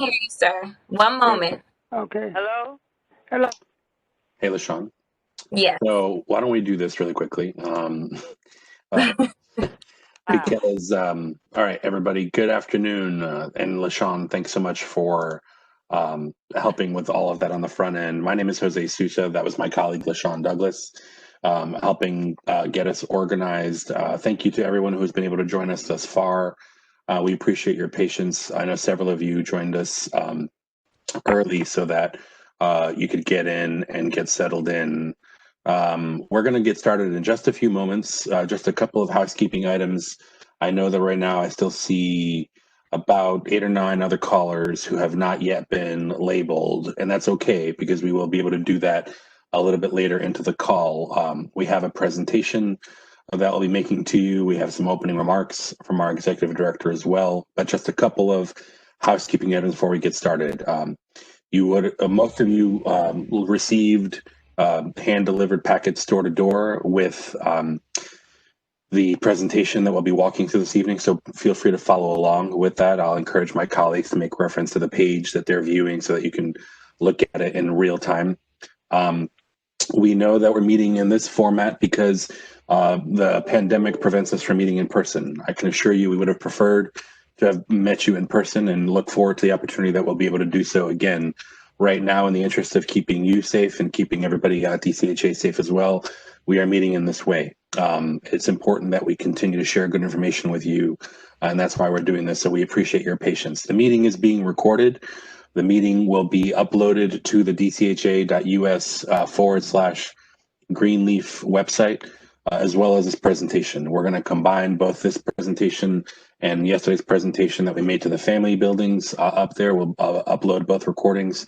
hear you, sir. One moment. Okay. Hello? Hello. Hey, LaShawn. Yes. So why don't we do this really quickly? Uh, because, all right, everybody, good afternoon. And LaShawn, thanks so much for helping with all of that on the front end. My name is Jose Sousa. That was my colleague, LaShawn Douglas, helping get us organized. Thank you to everyone who's been able to join us thus far. We appreciate your patience. I know several of you joined us early so that you could get in and get settled in. We're going to get started in just a few moments. Just a couple of housekeeping items. I know that right now I still see about 8 or 9 other callers who have not yet been labeled, and that's okay because we will be able to do that a little bit later into the call. We have a presentation that I'll be making to you. We have some opening remarks from our executive director as well, but just a couple of housekeeping items before we get started. You would most of you received hand-delivered packets door to door with the presentation that we'll be walking through this evening. So feel free to follow along with that. I'll encourage my colleagues to make reference to the page that they're viewing so that you can look at it in real time. We know that we're meeting in this format because the pandemic prevents us from meeting in person. I can assure you we would have preferred to have met you in person and look forward to the opportunity that we'll be able to do so again. Right now, in the interest of keeping you safe and keeping everybody at DCHA safe as well, we are meeting in this way. It's important that we continue to share good information with you, and that's why we're doing this, so we appreciate your patience. The meeting is being recorded. The meeting will be uploaded to the dcha.us/Greenleaf website, as well as this presentation. We're going to combine both this presentation and yesterday's presentation that we made to the family buildings up there. We'll upload both recordings.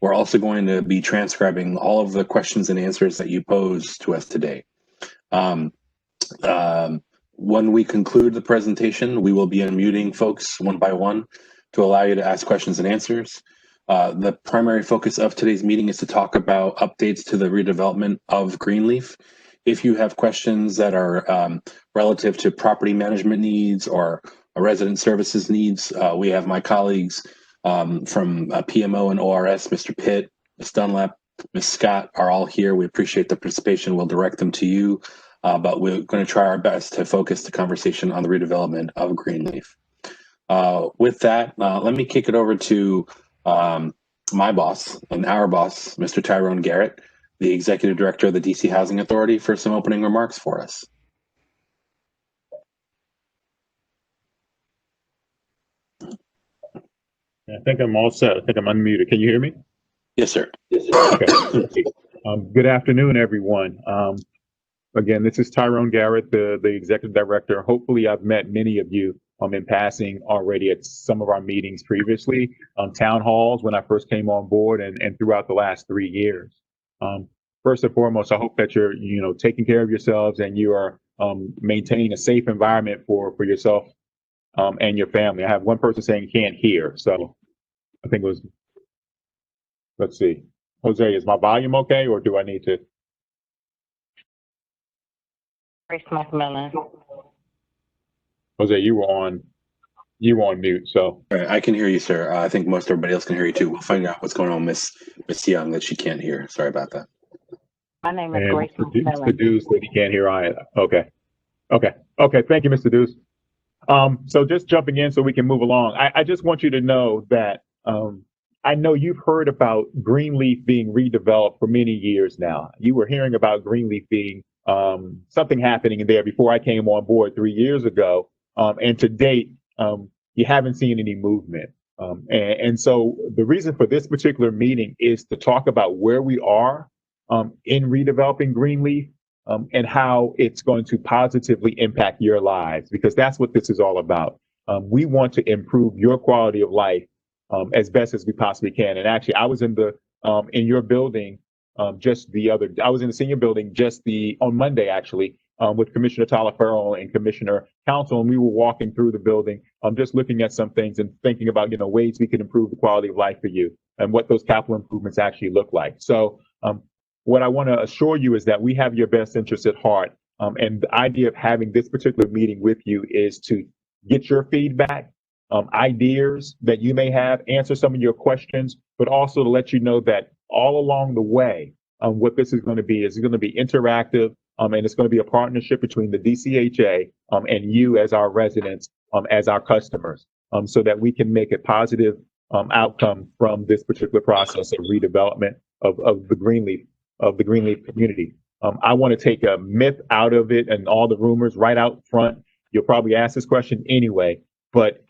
We're also going to be transcribing all of the questions and answers that you posed to us today. When we conclude the presentation, we will be unmuting folks one by one to allow you to ask questions and answers. The primary focus of today's meeting is to talk about updates to the redevelopment of Greenleaf. If you have questions that are relative to property management needs or resident services needs, we have my colleagues from PMO and ORS, Mr. Pitt, Ms. Dunlap, Ms. Scott are all here. We appreciate the participation. We'll direct them to you, but we're going to try our best to focus the conversation on the redevelopment of Greenleaf. With that, let me kick it over to my boss and our boss, Mr. Tyrone Garrett, the Executive Director of the DC Housing Authority, for some opening remarks for us. I think I'm all set. I think I'm unmuted. Can you hear me? Yes, sir. Okay. Good afternoon, everyone. Again, this is Tyrone Garrett, the Executive Director. Hopefully, I've met many of you in passing already at some of our meetings previously, town halls when I first came on board and throughout the last 3 years. First and foremost, I hope that you're taking care of yourselves and you are maintaining a safe environment for yourself and your family. I have one person saying can't hear, so I think it was, let's see. Jose, is my volume okay, or do I need to? Grace McMillan. Jose, you were on mute, so. All right, I can hear you, sir. I think most everybody else can hear you too. We'll find out what's going on with Miss Young that she can't hear. Sorry about that. My name is And Grace McMillan. Mr. Deuce said he can't hear either. Okay. Thank you, Mr. Deuce. So just jumping in so we can move along. I just want you to know that I know you've heard about Greenleaf being redeveloped for many years now. You were hearing about Greenleaf being something happening in there before I came on board 3 years ago. And to date, you haven't seen any movement. And so the reason for this particular meeting is to talk about where we are in redeveloping Greenleaf and how it's going to positively impact your lives, because that's what this is all about. We want to improve your quality of life as best as we possibly can. And actually, I was in your building I was in the senior building on Monday, actually, with Commissioner Talaferro and Commissioner Council, and we were walking through the building, just looking at some things and thinking about, ways we can improve the quality of life for you and what those capital improvements actually look like. So what I want to assure you is that we have your best interest at heart. And the idea of having this particular meeting with you is to get your feedback ideas that you may have, answer some of your questions, but also to let you know that all along the way, what this is going to be is going to be interactive, and it's going to be a partnership between the DCHA and you as our residents, as our customers, so that we can make a positive outcome from this particular process of redevelopment of the Greenleaf community. I want to take a myth out of it and all the rumors right out front. You'll probably ask this question anyway, but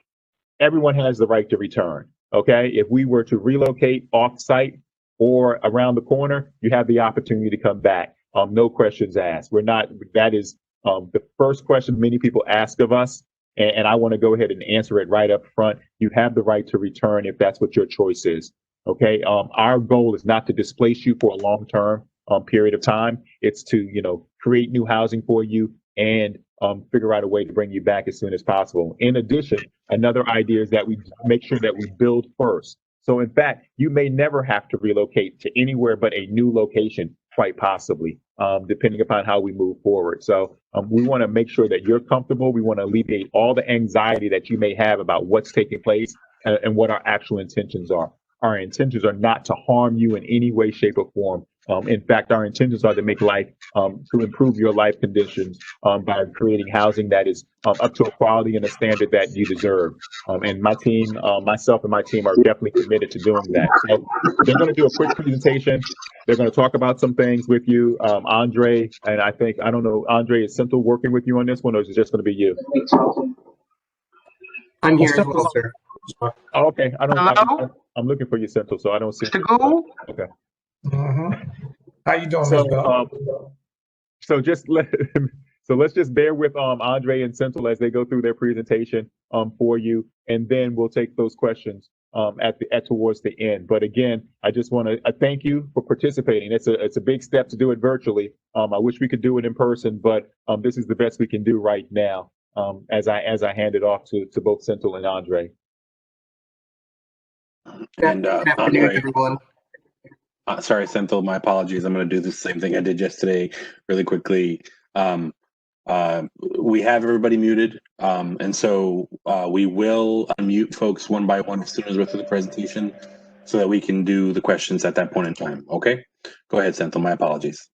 everyone has the right to return. Okay. If we were to relocate off site or around the corner, you have the opportunity to come back. No questions asked. That is the first question many people ask of us. And I want to go ahead and answer it right up front. You have the right to return if that's what your choice is. Okay. Our goal is not to displace you for a long-term period of time. It's to, create new housing for you and figure out a way to bring you back as soon as possible. In addition, another idea is that we make sure that we build first. So in fact, you may never have to relocate to anywhere but a new location, quite possibly, depending upon how we move forward. So we want to make sure that you're comfortable. We want to alleviate all the anxiety that you may have about what's taking place and what our actual intentions are. Our intentions are not to harm you in any way, shape, or form. In fact, our intentions are to make life, to improve your life conditions by creating housing that is up to a quality and a standard that you deserve. And my team, myself and my team are definitely committed to doing that. So they're going to do a quick presentation. They're going to talk about some things with you. Andre, and I don't know, Andre, is Central working with you on this one, or is it just going to be you? I'm here as well, sir. Oh, okay. Hello? I'm looking for you, Central, so I don't see. To go? Okay. How you doing, So, Ms. Bell? let's just bear with Andre and Central as they go through their presentation for you, and then we'll take those questions towards the end. But again, I just want to thank you for participating. It's a big step to do it virtually. I wish we could do it in person, but this is the best we can do right now. As I hand it off to both Central and Andre. And Good afternoon, Andre, everyone. sorry, Senthil, my apologies. I'm going to do the same thing I did yesterday really quickly. We have everybody muted, and so we will unmute folks one by one as soon as we're through the presentation so that we can do the questions at that point in time. Okay? Go ahead, Senthil. My apologies.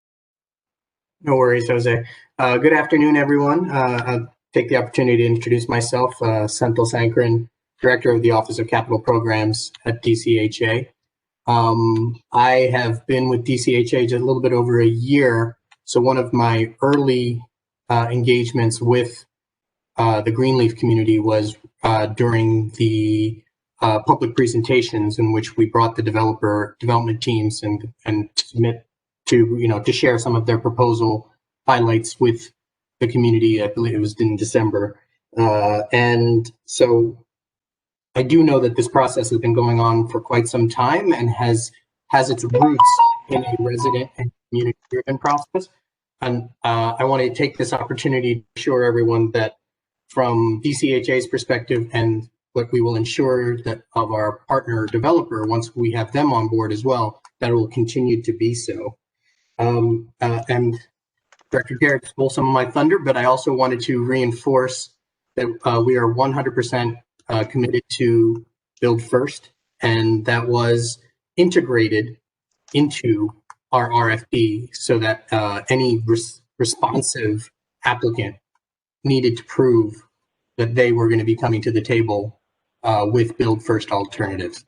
No worries, Jose. Good afternoon, everyone. I'll take the opportunity to introduce myself, Senthil Sankaran, Director of the Office of Capital Programs at DCHA. I have been with DCHA just a little bit over a year. So one of my early engagements with the Greenleaf community was during the public presentations in which we brought the development teams and submit to share some of their proposal highlights with the community. I believe it was in December. And so I do know that this process has been going on for quite some time and has its roots in a resident and community-driven process. And I want to take this opportunity to assure everyone that from DCHA's perspective, and what we will ensure that of our partner developer, once we have them on board as well, that it will continue to be so. And Director Garrett stole some of my thunder, but I also wanted to reinforce that we are 100% committed to Build First, and that was integrated into our RFP so that any responsive applicant needed to prove that they were going to be coming to the table with Build First alternatives.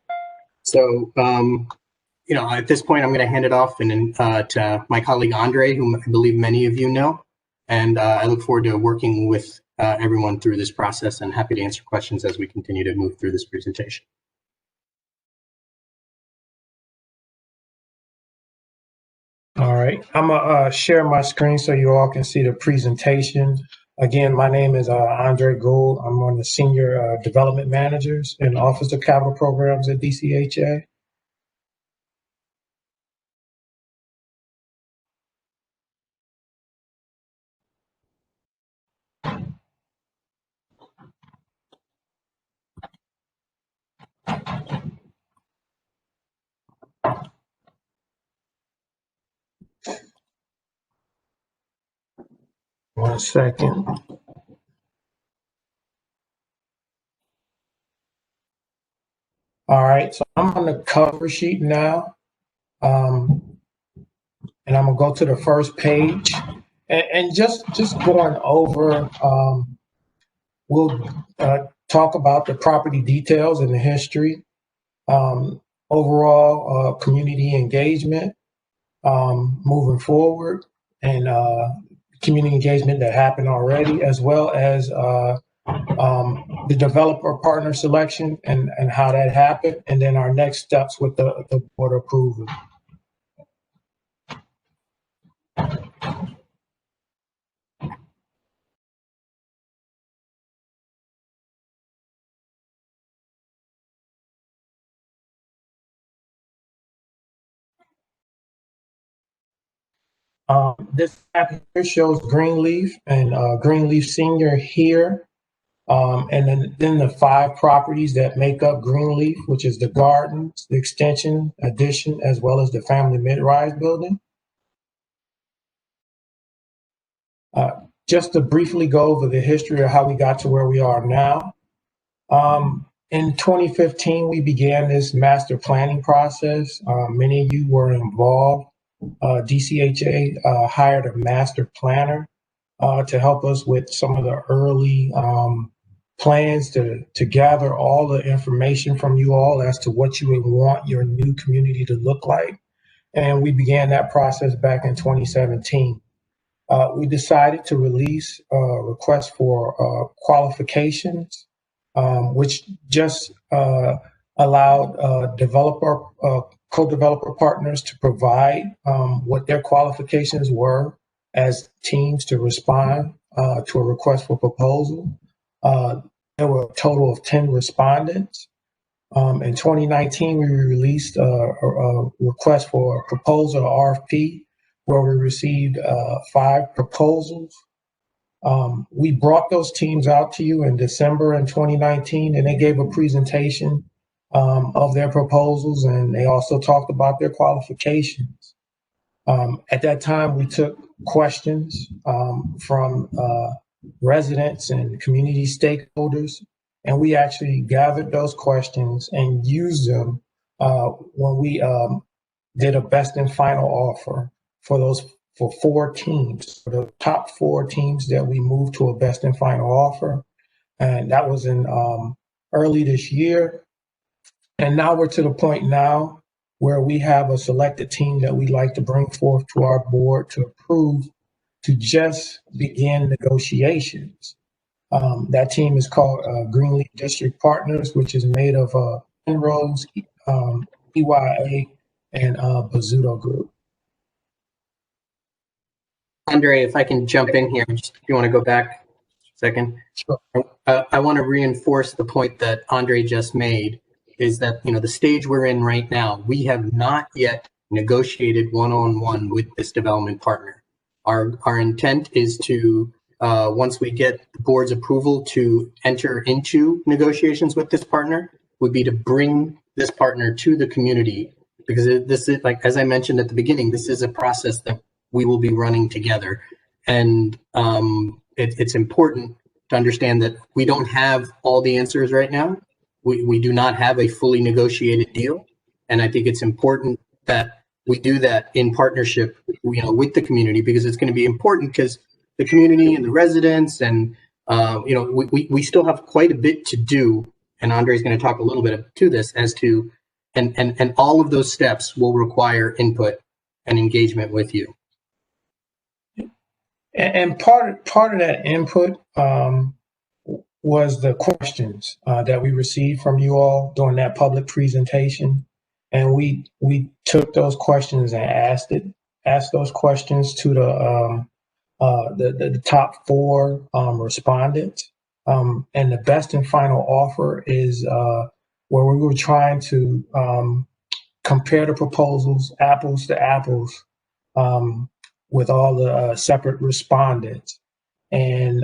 So, at this point, I'm going to hand it off to my colleague Andre, whom I believe many of you know, and I look forward to working with everyone through this process, and happy to answer questions as we continue to move through this presentation. All right, I'm gonna share my screen so you all can see the presentation. Again, my name is Andre Gould. I'm one of the Senior Development Managers in the Office of Capital Programs at DCHA. One second. right, so I'm on the cover sheet now. And I'm gonna go to the first page and just going over, we'll talk about the property details and the history, overall community engagement, moving forward, and community engagement that happened already, as well as the developer partner selection and how that happened, and then our next steps with the board approval. This map here shows Greenleaf and Greenleaf Senior here. And then the 5 properties that make up Greenleaf, which is the gardens, the extension, addition, as well as the family mid-rise building. Just to briefly go over the history of how we got to where we are now. In 2015, we began this master planning process. Many of you were involved. DCHA hired a master planner to help us with some of the early plans to gather all the information from you all as to what you would want your new community to look like. And we began that process back in 2017. We decided to release a request for qualifications, which just allowed developer, co-developer partners to provide what their qualifications were as teams to respond to a request for proposal. There were a total of 10 respondents. In 2019, we released a request for a proposal, RFP, where we received 5 proposals. We brought those teams out to you in December in 2019, and they gave a presentation of their proposals, and they also talked about their qualifications. At that time, we took questions from residents and community stakeholders, and we actually gathered those questions and used them when we did a best and final offer for 4 teams, for the top 4 teams that we moved to a best and final offer. And that was in early this year. And now we're to the point now where we have a selected team that we'd like to bring forth to our board to approve to just begin negotiations. That team is called Greenleaf District Partners, which is made of Penrose, EYA, and Bazzuto Group. Andre, if I can jump in here, just if you want to go back a second. Sure. I want to reinforce the point that Andre just made, is that, the stage we're in right now, we have not yet negotiated one-on-one with this development partner. Our intent is to, once we get the board's approval to enter into negotiations with this partner, would be to bring this partner to the community, because this is, like, as I mentioned at the beginning, this is a process that we will be running together. And it's important to understand that we don't have all the answers right now. We do not have a fully negotiated deal. And I think it's important that we do that in partnership, with the community, because it's going to be important, because the community and the residents and, we still have quite a bit to do. And Andre's going to talk a little bit to this as to, and all of those steps will require input and engagement with you. And part of that input was the questions that we received from you all during that public presentation, and we took those questions and asked those questions to the top 4 respondents, and the best and final offer is where we were trying to compare the proposals apples to apples with all the separate respondents. And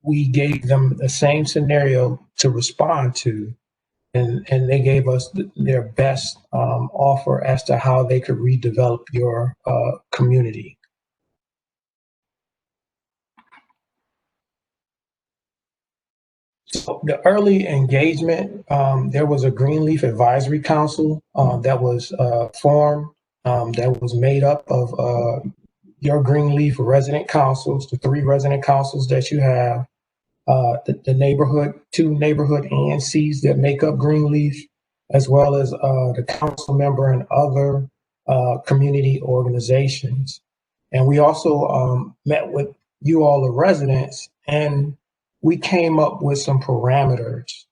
we gave them the same scenario to respond to, and they gave us their best offer as to how they could redevelop your community. So the early engagement, there was a Greenleaf Advisory Council that was formed, that was made up of your Greenleaf resident councils, the 3 resident councils that you have, the neighborhood, 2 neighborhood ANCs that make up Greenleaf, as well as the council member and other community organizations. And we also met with you all, the residents, and we came up with some parameters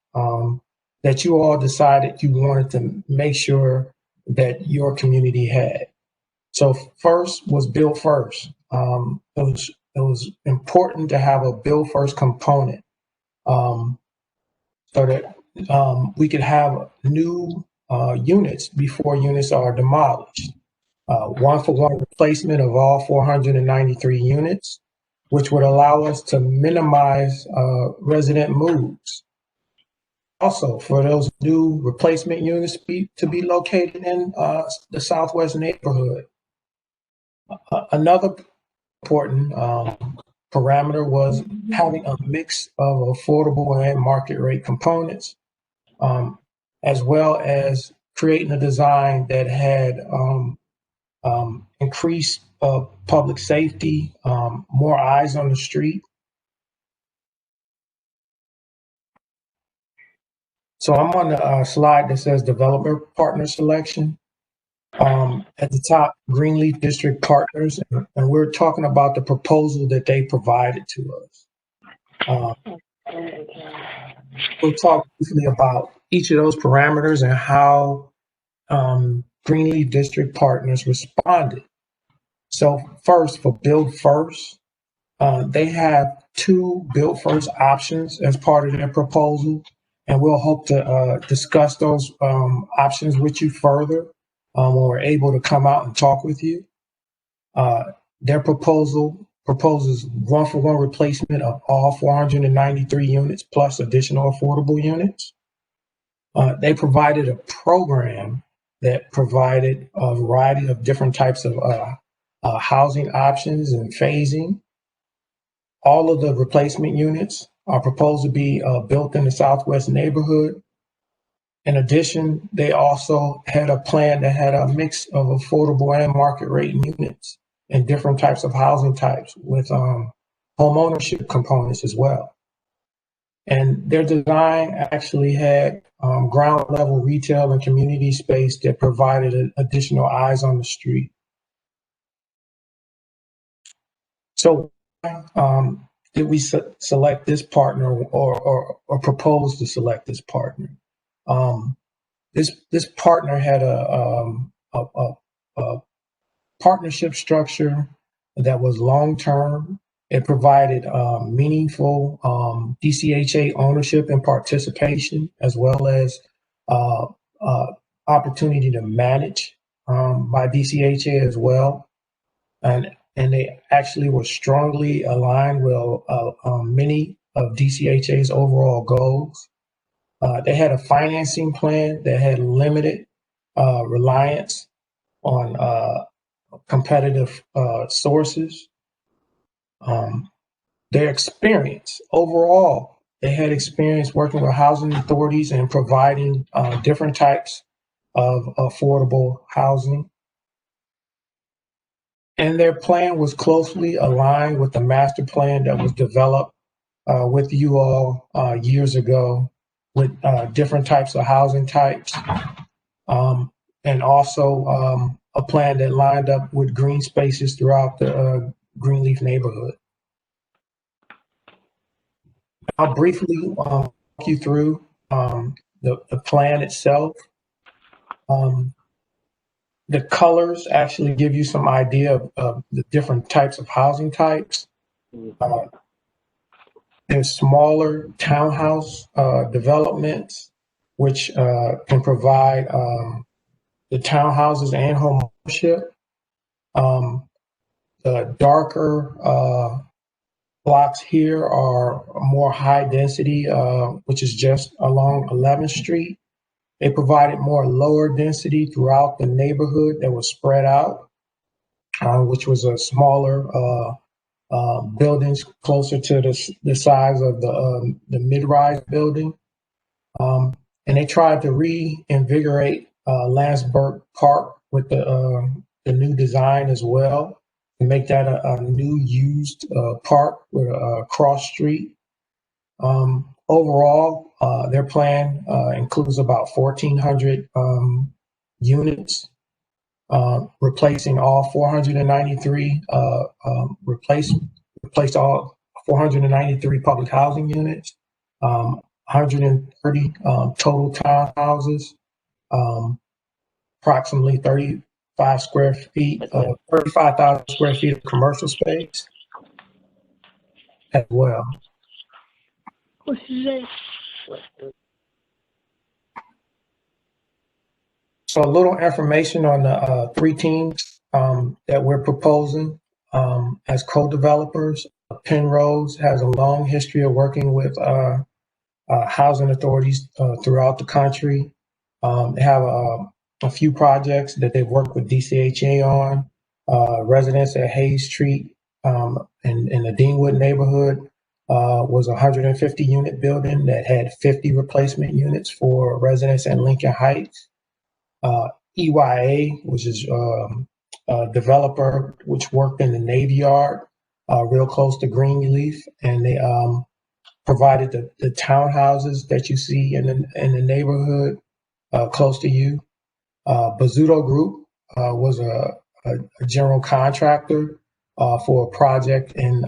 that you all decided you wanted to make sure that your community had. So first was build first. It was important to have a build first component so that we could have new units before units are demolished. 1-for-1 replacement of all 493 units, which would allow us to minimize resident moves. Also, for those new replacement units to be located in the Southwest neighborhood. Another important parameter was having a mix of affordable and market rate components, as well as creating a design that had increased public safety, more eyes on the street. So I'm on the slide that says developer partner selection. At the top, Greenleaf District Partners, and we're talking about the proposal that they provided to us. We'll talk briefly about each of those parameters and how Greenleaf District Partners responded. So first, for Build First, they have 2 Build First options as part of their proposal, and we'll hope to discuss those options with you further when we're able to come out and talk with you. Their proposal proposes 1-for-1 replacement of all 493 units plus additional affordable units. They provided a program that provided a variety of different types of housing options and phasing. All of the replacement units are proposed to be built in the Southwest neighborhood. In addition, they also had a plan that had a mix of affordable and market rate units and different types of housing types with home ownership components as well. And their design actually had ground level retail and community space that provided additional eyes on the street. So did we select this partner or propose to select this partner? This partner had a partnership structure that was long-term. It provided meaningful DCHA ownership and participation, as well as opportunity to manage by DCHA as well. And they actually were strongly aligned with many of DCHA's overall goals. They had a financing plan that had limited reliance on competitive sources. Their experience overall, they had experience working with housing authorities and providing different types of affordable housing. And their plan was closely aligned with the master plan that was developed with you all years ago with different types of housing types. And also a plan that lined up with green spaces throughout the Greenleaf neighborhood. I'll briefly walk you through the plan itself. The colors actually give you some idea of the different types of housing types. There's smaller townhouse developments, which can provide the townhouses and home ownership. The darker blocks here are more high density, which is just along 11th Street. They provided more lower density throughout the neighborhood that was spread out, which was a smaller buildings closer to the size of the mid-rise building. And they tried to reinvigorate Landsberg Park with the new design as well, to make that a new used park with a cross street. Overall, their plan includes about 1,400 units, replacing all 493 replaced all 493 public housing units, 130 total townhouses, approximately 35,000 square feet of commercial space as well. So a little information on the three teams that we're proposing as co-developers. Penrose has a long history of working with housing authorities throughout the country. They have a few projects that they've worked with DCHA on. Residents at Hayes Street in the Deanwood neighborhood was a 150 unit building that had 50 replacement units for residents in Lincoln Heights. EYA, which is a developer which worked in the Navy Yard, real close to Greenleaf, and they provided the townhouses that you see in the neighborhood close to you. Bazzuto Group was a general contractor for a project in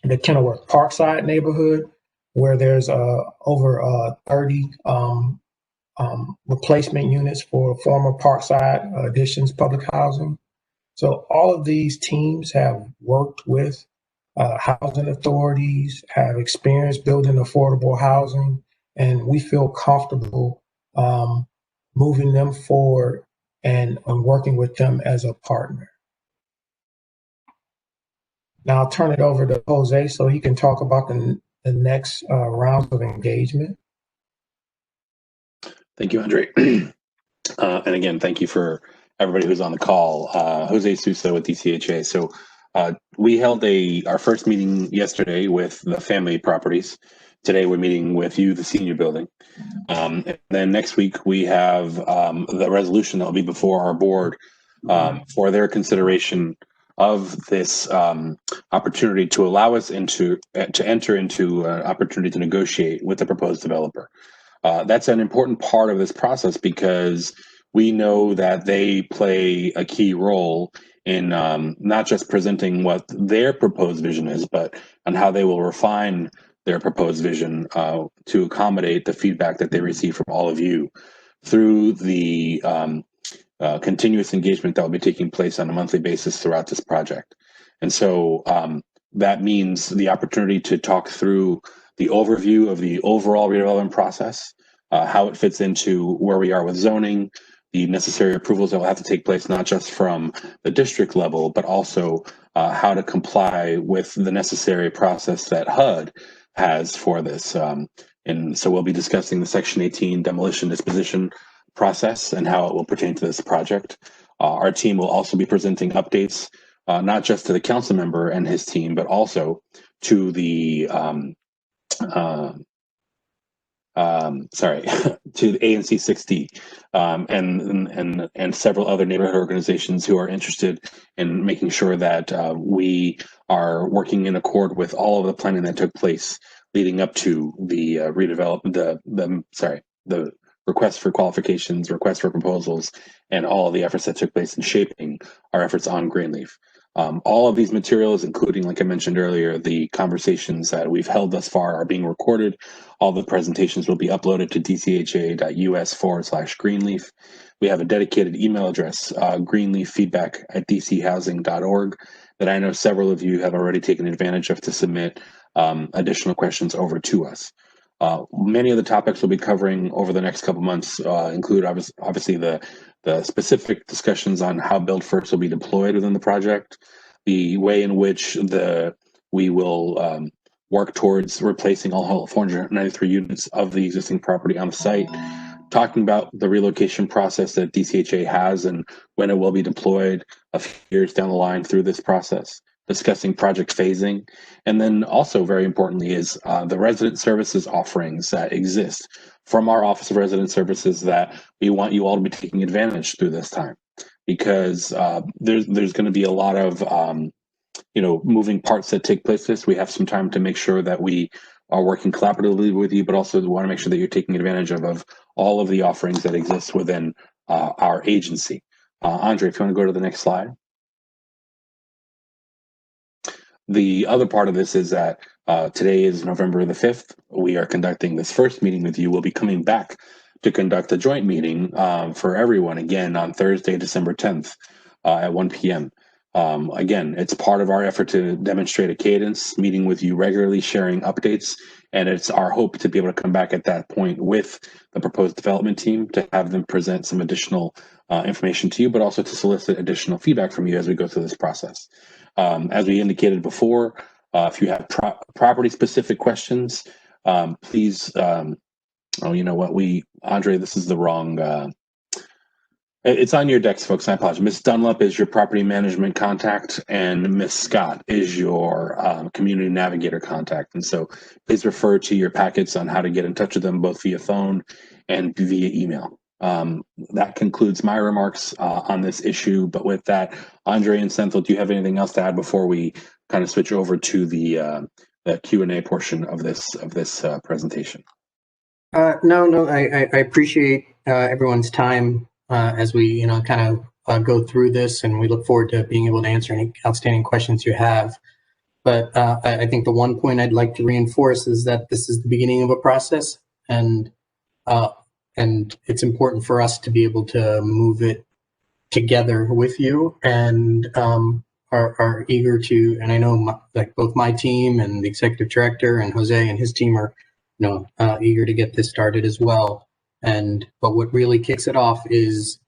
the Kenilworth Parkside neighborhood, where there's over 30 replacement units for former Parkside Additions public housing. So all of these teams have worked with housing authorities, have experience building affordable housing, and we feel comfortable moving them forward and working with them as a partner. Now I'll turn it over to Jose so he can talk about the next rounds of engagement. Thank you, Andre. And again, thank you for everybody who's on the call. Jose Sousa with DCHA. So we held our first meeting yesterday with the family properties. Today we're meeting with you, the senior building. And then next week we have the resolution that will be before our board for their consideration of this opportunity to allow us to enter into an opportunity to negotiate with the proposed developer. That's an important part of this process because we know that they play a key role in not just presenting what their proposed vision is, but on how they will refine their proposed vision to accommodate the feedback that they receive from all of you through the continuous engagement that will be taking place on a monthly basis throughout this project. And so that means the opportunity to talk through the overview of the overall redevelopment process, how it fits into where we are with zoning, the necessary approvals that will have to take place, not just from the district level, but also how to comply with the necessary process that HUD has for this. And so we'll be discussing the Section 18 demolition disposition process and how it will pertain to this project. Our team will also be presenting updates, not just to the council member and his team, but also to the to the ANC 60 and several other neighborhood organizations who are interested in making sure that we are working in accord with all of the planning that took place leading up to the the request for qualifications, request for proposals, and all of the efforts that took place in shaping our efforts on Greenleaf. All of these materials, including, like I mentioned earlier, the conversations that we've held thus far are being recorded. All the presentations will be uploaded to dcha.us/Greenleaf. We have a dedicated email address, greenleaffeedback@dchousing.org, that I know several of you have already taken advantage of to submit additional questions over to us. Many of the topics we'll be covering over the next couple months include obviously the specific discussions on how Build First will be deployed within the project, the way in which we will work towards replacing all 493 units of the existing property on the site, talking about the relocation process that DCHA has and when it will be deployed a few years down the line through this process, discussing project phasing, and then also very importantly is the resident services offerings that exist from our Office of Resident Services that we want you all to be taking advantage through this time, because there's going to be a lot of moving parts that take place. We have some time to make sure that we are working collaboratively with you, but also want to make sure that you're taking advantage of all of the offerings that exist within our agency. Andre, if you want to go to the next slide. The other part of this is that today is November the 5th. We are conducting this first meeting with you. We'll be coming back to conduct a joint meeting for everyone again on Thursday, December 10th at 1 p.m. Again, it's part of our effort to demonstrate a cadence, meeting with you regularly, sharing updates, and it's our hope to be able to come back at that point with the proposed development team to have them present some additional information to you, but also to solicit additional feedback from you as we go through this process. As we indicated before, if you have property-specific questions, please, oh, you know what, Andre, this is the wrong, it's on your decks, folks. I apologize. Ms. Dunlap is your property management contact, and Ms. Scott is your community navigator contact. And so please refer to your packets on how to get in touch with them, both via phone and via email. That concludes my remarks on this issue. But with that, Andre and Senthil, do you have anything else to add before we kind of switch over to the Q&A portion of this presentation? No, I appreciate everyone's time as we kind of go through this, and we look forward to being able to answer any outstanding questions you have. But I think the one point I'd like to reinforce is that this is the beginning of a process, and it's important for us to be able to move it together with you, and are eager to. And I know both my team and the executive director and Jose and his team are eager to get this started as well. But what really kicks it off is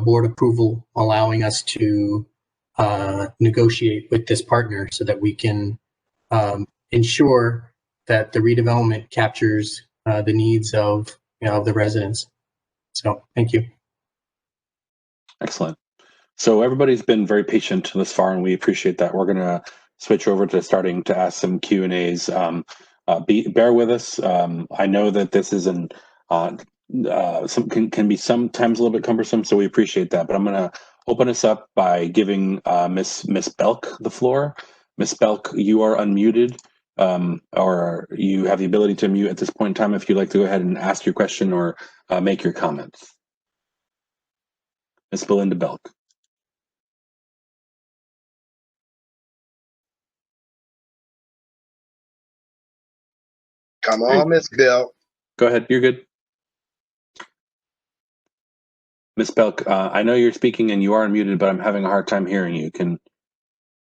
board approval, allowing us to negotiate with this partner so that we can ensure that the redevelopment captures the needs of the residents. So thank you. Excellent. So everybody's been very patient thus far, and we appreciate that. We're going to switch over to starting to ask some Q&As. Bear with us. I know that this is can be sometimes a little bit cumbersome, so we appreciate that. But I'm going to open us up by giving Miss Belk the floor. Miss Belk, you are unmuted, or you have the ability to mute at this point in time if you'd like to go ahead and ask your question or make your comments. Miss Belinda Belk. Come on, Miss Belk. Go ahead. You're good. Miss Belk, I know you're speaking and you are unmuted, but I'm having a hard time hearing you. Can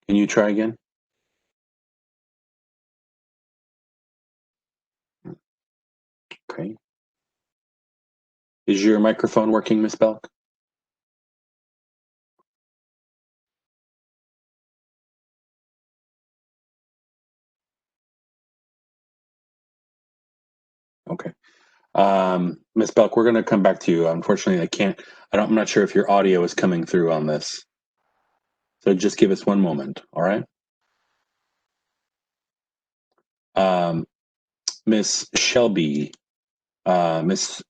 you try again? Okay. Is your microphone working, Miss Belk? Okay. Ms. Belk, we're going to come back to you. Unfortunately, I'm not sure if your audio is coming through on this. So just give us one moment, all right? Miss Shelby, Miss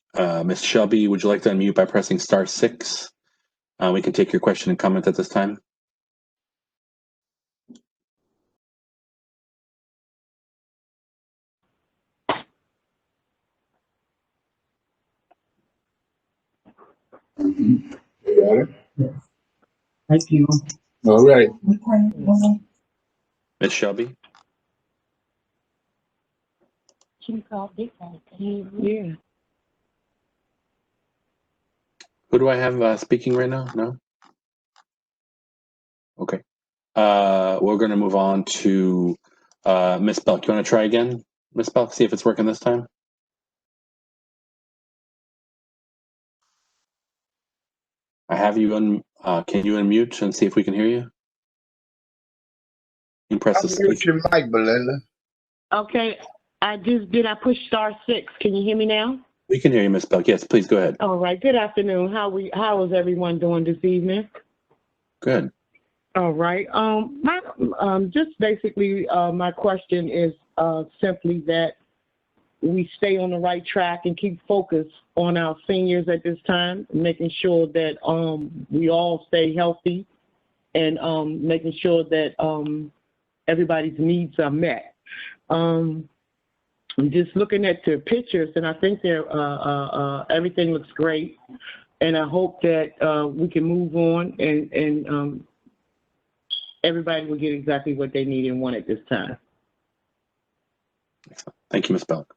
Shelby, would you like to unmute by pressing *6? We can take your question and comment at this time. You got it? Yes. Thank you. All right. Miss Shelby? Yeah. Who do I have speaking right now? No? Okay. We're going to move on to Miss Belk. You want to try again, Miss Belk? See if it's working this time? I have you can you unmute and see if we can hear you? You can press the Unmute your mic, Belinda. Okay, I pushed *6. Can you hear me now? We can hear you, Miss Belk. Yes, please go ahead. All right. Good afternoon. How is everyone doing this evening? Good. All right. Just basically, my question is simply that we stay on the right track and keep focused on our seniors at this time, making sure that we all stay healthy and making sure that everybody's needs are met. I'm just looking at the pictures, and I think everything looks great. And I hope that we can move on and everybody will get exactly what they need and want at this time. Thank you, Ms. Belk.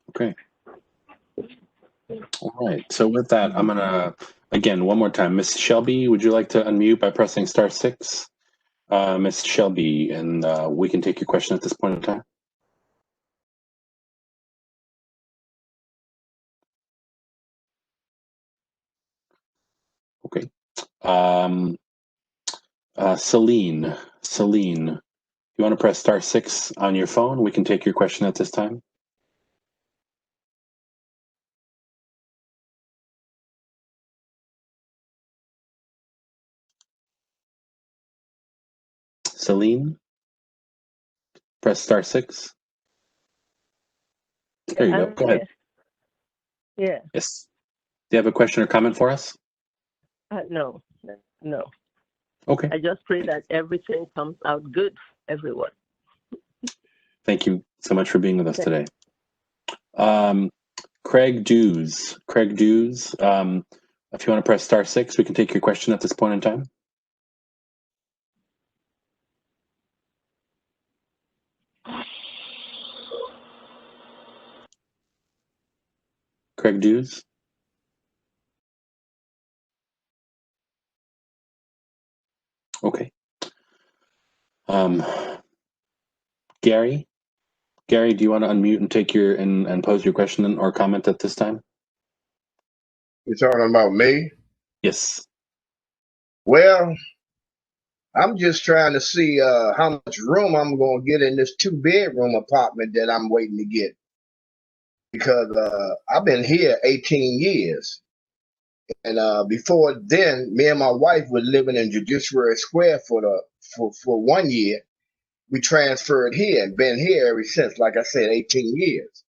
Okay. All right. So with that, I'm gonna again one more time. Ms. Shelby, would you like to unmute by pressing *6? Ms. Shelby, and we can take your question at this point in time. Okay. Celine, you want to press *6 on your phone? We can take your question at this time. Celine, press *6. There you go. Go ahead. Yeah. Yes. Do you have a question or comment for us? No. Okay. I just pray that everything comes out good for everyone. Thank you so much for being with us today. Craig Dews. If you want to press *6, we can take your question at this point in time. Craig Dews. Okay. Gary, do you want to unmute and take your and pose your question or comment at this time? You're talking about me? Yes. Well, I'm just trying to see how much room I'm going to get in this 2-bedroom apartment that I'm waiting to get. Because I've been here 18 years. And before then, me and my wife were living in Judiciary Square for 1 year. We transferred here and been here ever since, like I said, 18 years.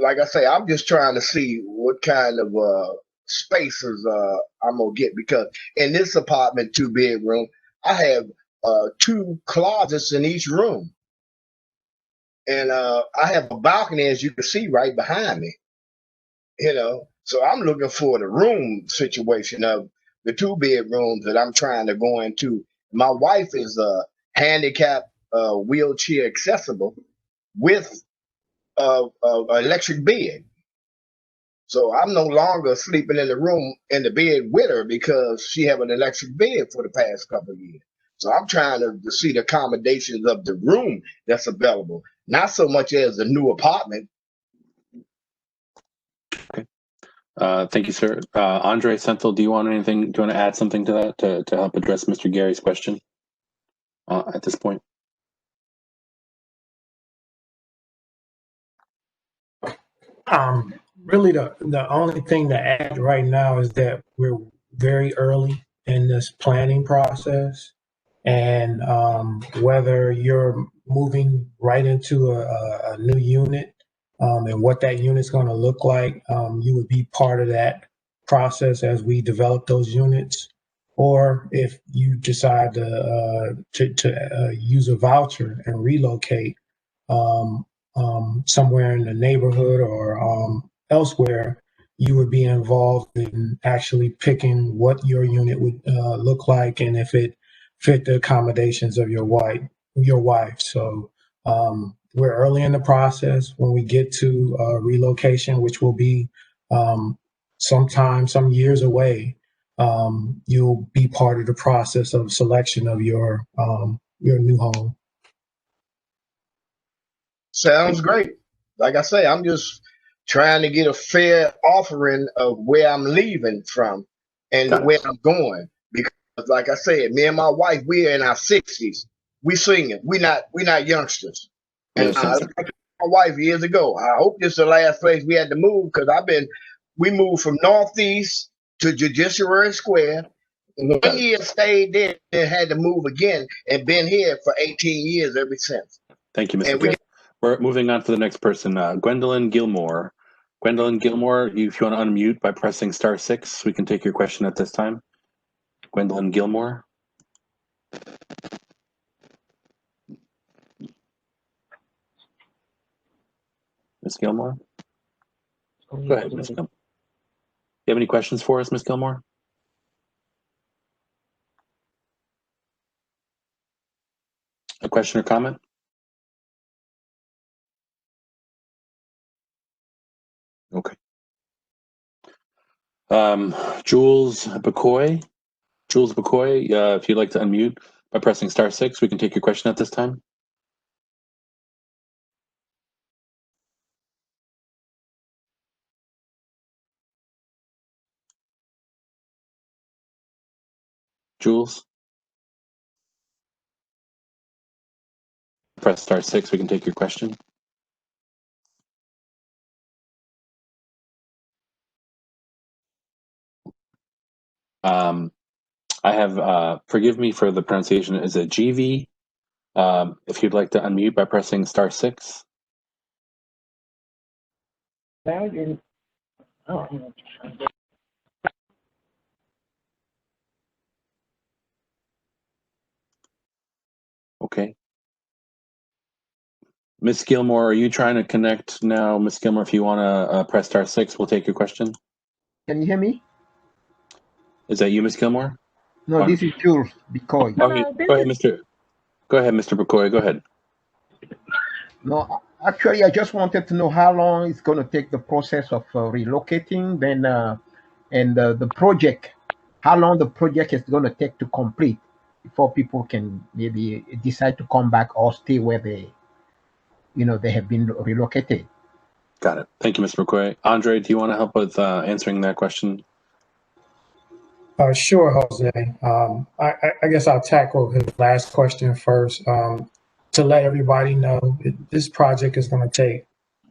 Like I say, I'm just trying to see what kind of spaces I'm gonna get, because in this apartment 2-bedroom, I have 2 closets in each room, and I have a balcony, as you can see, right behind me. So I'm looking for the room situation of the 2-bedrooms that I'm trying to go into. My wife is handicapped, wheelchair accessible, with a electric bed. So I'm no longer sleeping in the bed with her, because she have an electric bed for the past couple of years. So I'm trying to see the accommodations of the room that's available, not so much as the new apartment. Okay. Thank you, sir. Andre Senthil, do you want to add something to that to help address Mr. Gary's question at this point? Really, the only thing to add right now is that we're very early in this planning process, and whether you're moving right into a new unit and what that unit's going to look like, you would be part of that process as we develop those units. Or if you decide to use a voucher and relocate somewhere in the neighborhood or elsewhere, you would be involved in actually picking what your unit would look like, and if it fit the accommodations of your wife. So we're early in the process. When we get to relocation, which will be some years away, you'll be part of the process of selection of your new home. Sounds great. Like I say, I'm just trying to get a fair offering of where I'm leaving from and where I'm going. Because like I said, me and my wife, we're in our 60s. We singing. We're not youngsters. And I left my wife years ago. I hope this is the last place we had to move, because we moved from Northeast to Judiciary Square, 1 year stayed there and had to move again and been here for 18 years ever since. Thank you, Mr. And we Chair. We're moving on to the next person, Gwendolyn Gilmore. Gwendolyn Gilmore, if you want to unmute by pressing *6, we can take your question at this time. Gwendolyn Gilmore. Ms. Gilmore? Go ahead, Ms. Gilmore. Do you have any questions for us, Ms. Gilmore? A question or comment? Okay. Jules Bacoy. Jules Bacoy, if you'd like to unmute by pressing *6, we can take your question at this time. Jules? Press *6, we can take your question. I have, forgive me for the pronunciation, is it GV? If you'd like to unmute by pressing *6. Okay. Ms. Gilmore, are you trying to connect now? Ms. Gilmore, if you want to press *6, we'll take your question. Can you hear me? Is that you, Ms. Gilmore? No, this is Jules Bicoy. Okay, go ahead, Mr. Bacoy, go ahead. No, actually, I just wanted to know how long it's going to take the process of relocating, then and the project, how long the project is going to take to complete before people can maybe decide to come back or stay where they have been relocated. Got it. Thank you, Mr. McCoy. Andre, do you want to help with answering that question? Sure, Jose. I guess I'll tackle his last question first. To let everybody know, this project is going to take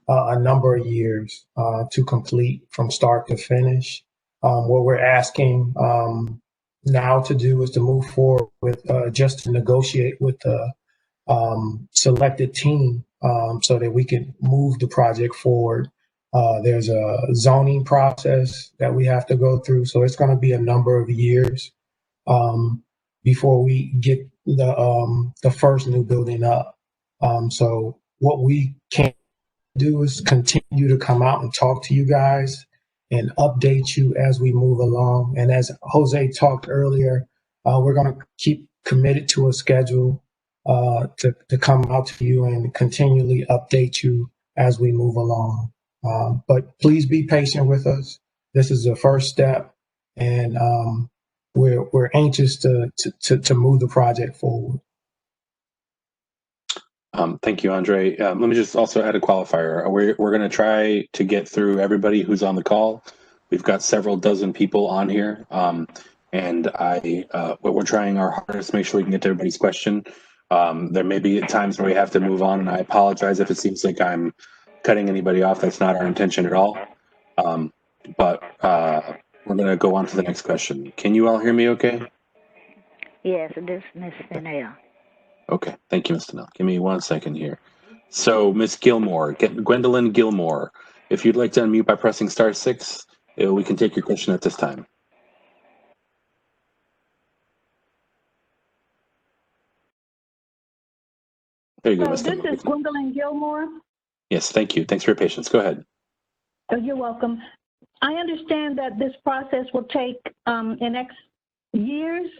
a number of years to complete from start to finish. What we're asking now to do is to move forward with just to negotiate with the selected team so that we can move the project forward. There's a zoning process that we have to go through, so it's going to be a number of years before we get the first new building up. So what we can do is continue to come out and talk to you guys and update you as we move along. And as Jose talked earlier, we're going to keep committed to a schedule to come out to you and continually update you as we move along. But please be patient with us. This is the first step, and we're anxious to move the project forward. Thank you, Andre. Let me just also add a qualifier. We're going to try to get through everybody who's on the call. We've got several dozen people on here, and we're trying our hardest to make sure we can get to everybody's question. There may be times where we have to move on, and I apologize if it seems like I'm cutting anybody off. That's not our intention at all. But we're going to go on to the next question. Can you all hear me okay? Yes, this is Miss Fennell. Okay, thank you, Mr. Nell. Give me 1 second here. So, Miss Gilmore, Gwendolyn Gilmore, if you'd like to unmute by pressing *6, we can take your question at this time. There you go, Ms. This is Gwendolyn Gilmore. Yes, thank you. Thanks for your patience. Go ahead. Oh, you're welcome. I understand that this process will take in X years.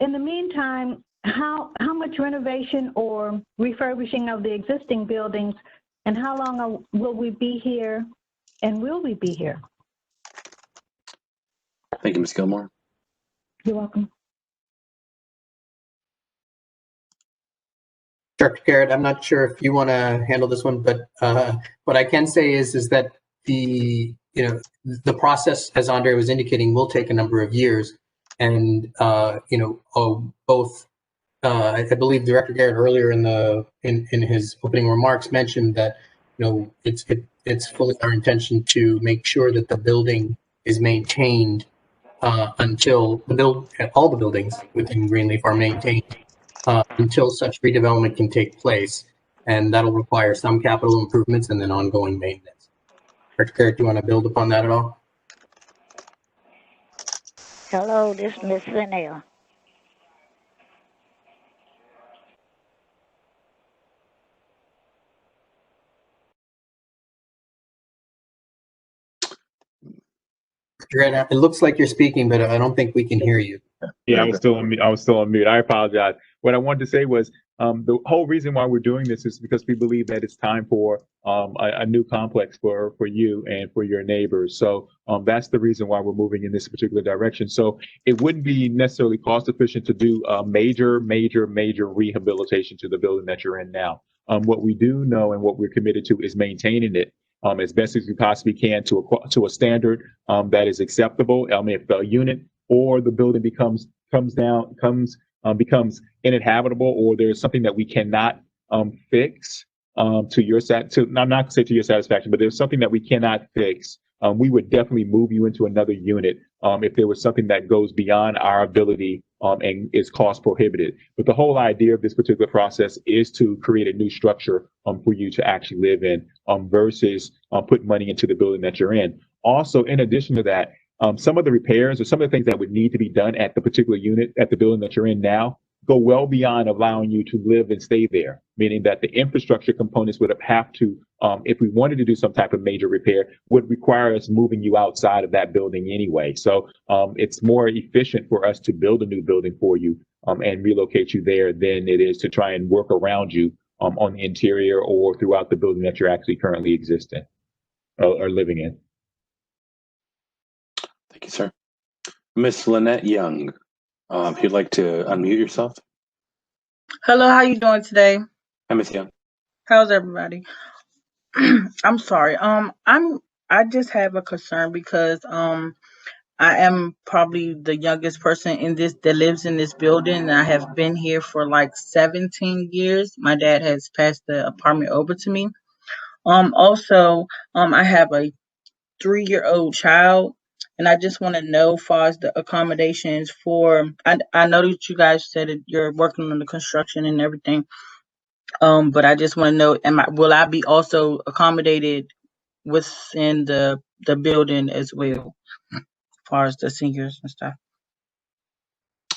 In the meantime, how much renovation or refurbishing of the existing buildings, and how long will we be here, and will we be here? Thank you, Ms. Gilmore. You're welcome. Dr. Garrett, I'm not sure if you want to handle this one, but what I can say is that the process, as Andre was indicating, will take a number of years, and both. I believe Director Garrett earlier in his opening remarks mentioned that it's fully our intention to make sure that the building is maintained until all the buildings within Greenleaf are maintained until such redevelopment can take place, and that'll require some capital improvements and then ongoing maintenance. Director Garrett, do you want to build upon that at all? Hello, this is Miss Linnell. It looks like you're speaking, but I don't think we can hear you. Yeah, I was still on mute. I apologize. What I wanted to say was the whole reason why we're doing this is because we believe that it's time for a new complex for you and for your neighbors. So that's the reason why we're moving in this particular direction. So it wouldn't be necessarily cost efficient to do a major rehabilitation to the building that you're in now. What we do know and what we're committed to is maintaining it as best as we possibly can to a standard that is acceptable. I mean, if the unit or the building becomes uninhabitable, or there's something that we cannot fix to your I'm not to say to your satisfaction, but there's something that we cannot fix, we would definitely move you into another unit if there was something that goes beyond our ability and is cost prohibitive. But the whole idea of this particular process is to create a new structure for you to actually live in versus put money into the building that you're in. Also, in addition to that, some of the repairs or some of the things that would need to be done at the particular unit, at the building that you're in now, go well beyond allowing you to live and stay there, meaning that the infrastructure components would have to, if we wanted to do some type of major repair, would require us moving you outside of that building anyway. So it's more efficient for us to build a new building for you and relocate you there than it is to try and work around you on the interior or throughout the building that you're actually currently existing or living in. Thank you, sir. Miss Lynette Young, if you'd like to unmute yourself. Hello, how you doing today? Hi, Miss Young. How's everybody? I'm sorry. I just have a concern because I am probably the youngest person that lives in this building. I have been here for like 17 years. My dad has passed the apartment over to me. Also, I have a 3-year-old child, and I just want to know as far as the accommodations for. I know that you guys said that you're working on the construction and everything. But I just want to know, will I be also accommodated within the building as well, as far as the seniors and stuff?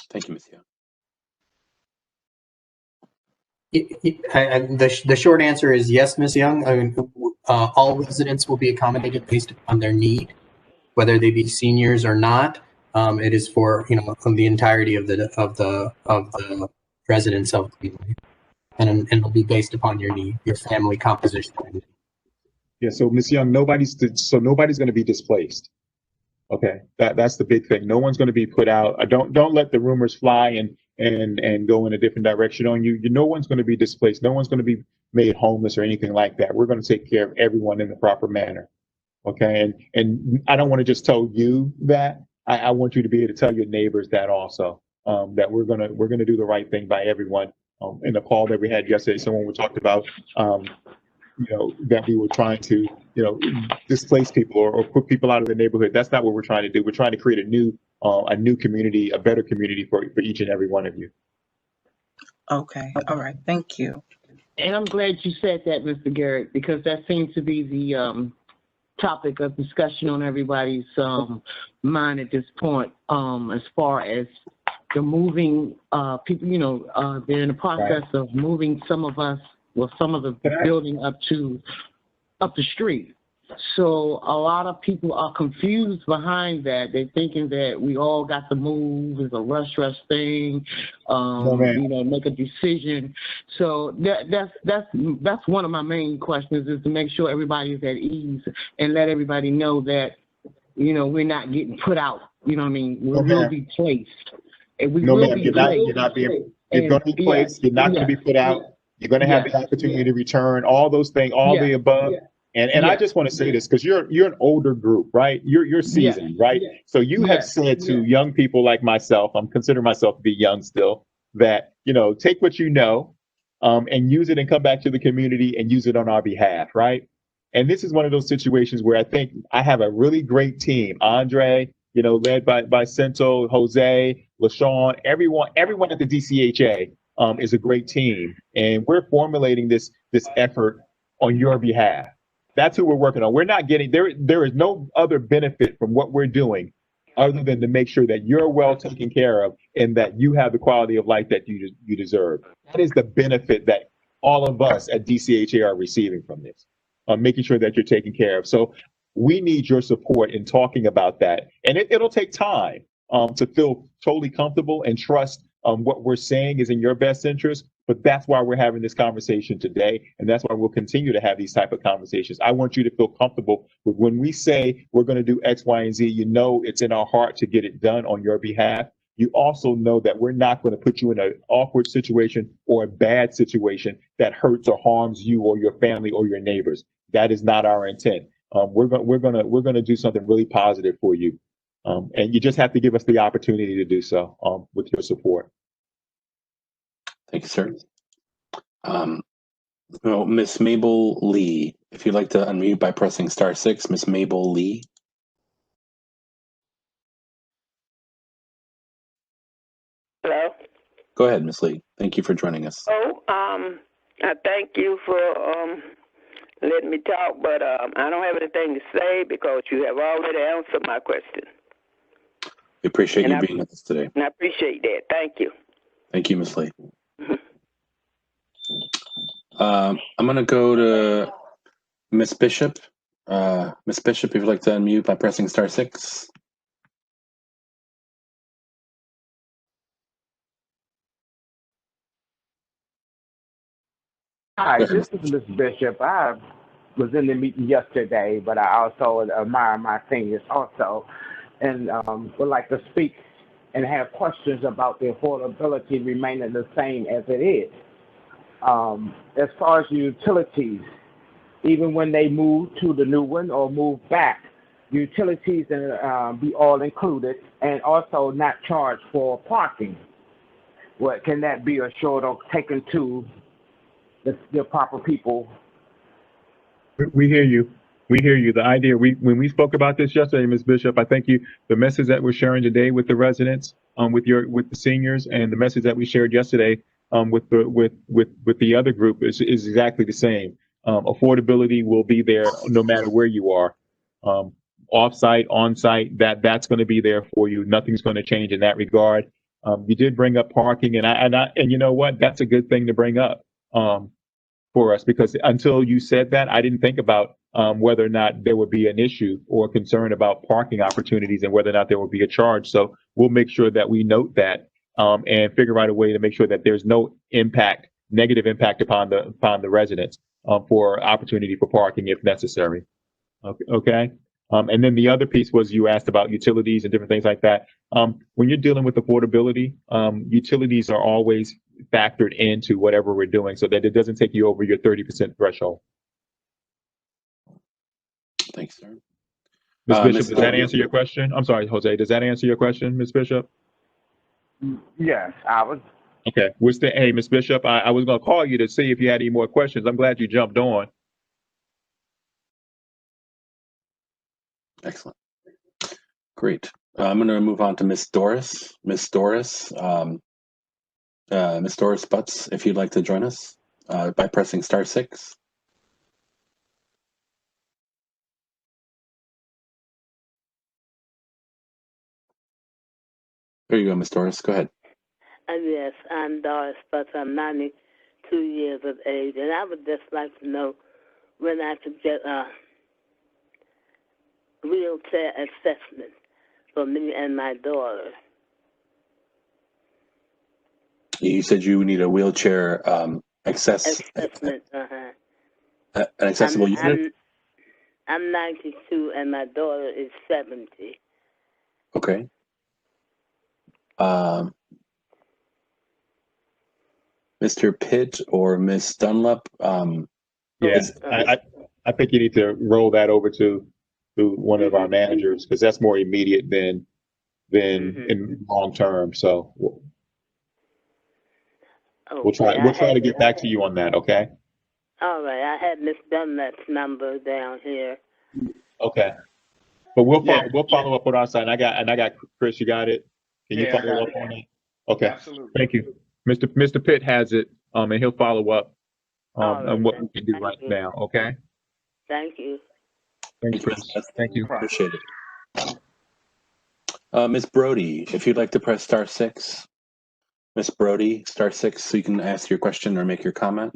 Thank you, Ms. Young. The short answer is yes, Ms. Young. I mean, all residents will be accommodated based upon their need, whether they be seniors or not. It is for from the entirety of the residents of Greenleaf, and it'll be based upon your need, your family composition. Yeah. So Ms. Young, nobody's going to be displaced. Okay, that's the big thing. No one's going to be put out. Don't let the rumors fly and go in a different direction on you. No one's going to be displaced. No one's going to be made homeless or anything like that. We're going to take care of everyone in the proper manner. Okay, and I don't want to just tell you that. I want you to be able to tell your neighbors that also. That we're gonna do the right thing by everyone. In the call that we had yesterday, someone talked about that we were trying to displace people or put people out of the neighborhood. That's not what we're trying to do. We're trying to create a new community, a better community for each and every one of you. Okay, all right, thank you. And I'm glad you said that, Mr. Garrett, because that seems to be the topic of discussion on everybody's mind at this point, as far as the moving people. They're in the process of moving some of the building up the street. So a lot of people are confused behind that. They're thinking that we all got to move. It's a rush thing. Make a decision. So that's one of my main questions, is to make sure everybody is at ease and let everybody know that we're not getting put out. You know what I mean? We will be placed. And we will be placed. You're going to be placed. You're not going to be put out. You're going to have the opportunity to return. All those things, all the above. And I just want to say this because you're an older group, right? You're seasoned, right? So you have said to young people like myself, I'm considering myself to be young still, that take what you know and use it and come back to the community and use it on our behalf, right? And this is one of those situations where I think I have a really great team. Andre, led by Cento, Jose, LaShawn, everyone at the DCHA is a great team. And we're formulating this effort on your behalf. That's who we're working on. We're not getting there is no other benefit from what we're doing other than to make sure that you're well taken care of and that you have the quality of life that you deserve. That is the benefit that all of us at DCHA are receiving from this, making sure that you're taken care of. So we need your support in talking about that. And it'll take time to feel totally comfortable and trust what we're saying is in your best interest. But that's why we're having this conversation today. And that's why we'll continue to have these type of conversations. I want you to feel comfortable with when we say we're going to do X, Y, and Z, it's in our heart to get it done on your behalf. You also know that we're not going to put you in an awkward situation or a bad situation that hurts or harms you or your family or your neighbors. That is not our intent. We're going to do something really positive for you. And you just have to give us the opportunity to do so with your support. Thank you, sir. Miss Mabel Lee, if you'd like to unmute by pressing *6, Miss Mabel Lee. Hello? Go ahead, Miss Lee. Thank you for joining us. I thank you for letting me talk, but I don't have anything to say because you have already answered my question. We appreciate you being with us today. And I appreciate that. Thank you. Thank you, Miss Lee. I'm going to go to Miss Bishop. Miss Bishop, if you'd like to unmute by pressing *6. Hi, this is Miss Bishop. I was in the meeting yesterday, but I also admire my seniors also, and would like to speak and have questions about the affordability remaining the same as it is. As far as utilities, even when they move to the new one or move back, utilities and be all included, and also not charged for parking. What can that be assured or taken to the proper people? We hear you. We hear you. The idea, when we spoke about this yesterday, Ms. Bishop, I think the message that we're sharing today with the residents, with the seniors, and the message that we shared yesterday with the other group is exactly the same. Affordability will be there no matter where you are, off-site, on-site. That's going to be there for you. Nothing's going to change in that regard. You did bring up parking, and you know what? That's a good thing to bring up for us, because until you said that, I didn't think about whether or not there would be an issue or concern about parking opportunities and whether or not there will be a charge. So we'll make sure that we note that and figure out a way to make sure that there's no negative impact upon the residents for opportunity for parking if necessary. Okay. And then the other piece was you asked about utilities and different things like that. When you're dealing with affordability, utilities are always factored into whatever we're doing so that it doesn't take you over your 30% threshold. Thanks, sir. Ms. Bishop, does that answer your question? I'm sorry, Jose, does that answer your question, Ms. Bishop? Yes, I was. Okay. Hey, Ms. Bishop, I was going to call you to see if you had any more questions. I'm glad you jumped on. Excellent. Great. I'm going to move on to Miss Doris. Miss Doris Butts, if you'd like to join us by pressing *6. There you go, Miss Doris. Go ahead. Yes, I'm Doris Butts. I'm 92 years of age, and I would just like to know when I could get a wheelchair assessment for me and my daughter. You said you need a wheelchair assessment. An accessible unit? I'm 92 and my daughter is 70. Okay. Mr. Pitt or Miss Dunlap? Yes, I think you need to roll that over to one of our managers, because that's more immediate than in long term. So we'll try to get back to you on that. Okay. All right. I had Miss Dunlap's number down here. Okay. But we'll Yeah, follow up on our side. And I got Chris. You got it. Can you yeah, I follow got up it. on that? Okay. Absolutely. Thank you, Mr. Pitt has it. And he'll follow up All on right. what we can do Thank right you. now. Okay. Thank you. Thanks, Chris. Thank you. Appreciate it. Ms. Brody, if you'd like to press *6. Ms. Brody, *6, so you can ask your question or make your comment.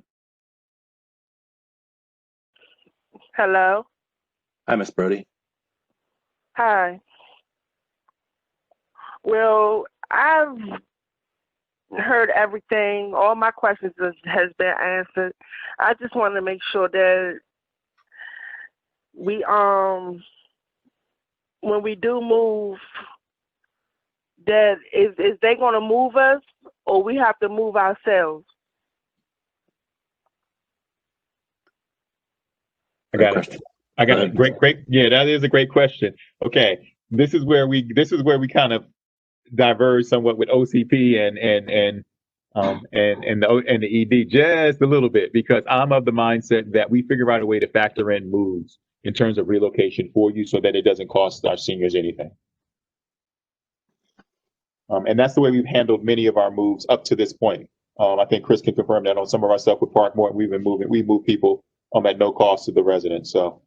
Hello. Hi, Ms. Brody. Hi. Well, I've heard everything. All my questions has been answered. I just want to make sure that we when we do move, that is they going to move us or we have to move ourselves? I got it. I got it. Great. Yeah, that is a great question. Okay. This is where we kind of diverge somewhat with OCP and the ED just a little bit, because I'm of the mindset that we figure out a way to factor in moves in terms of relocation for you so that it doesn't cost our seniors anything. And that's the way we've handled many of our moves up to this point. I think Chris can confirm that on some of our stuff with Parkmore, we move people at no cost to the residents. So,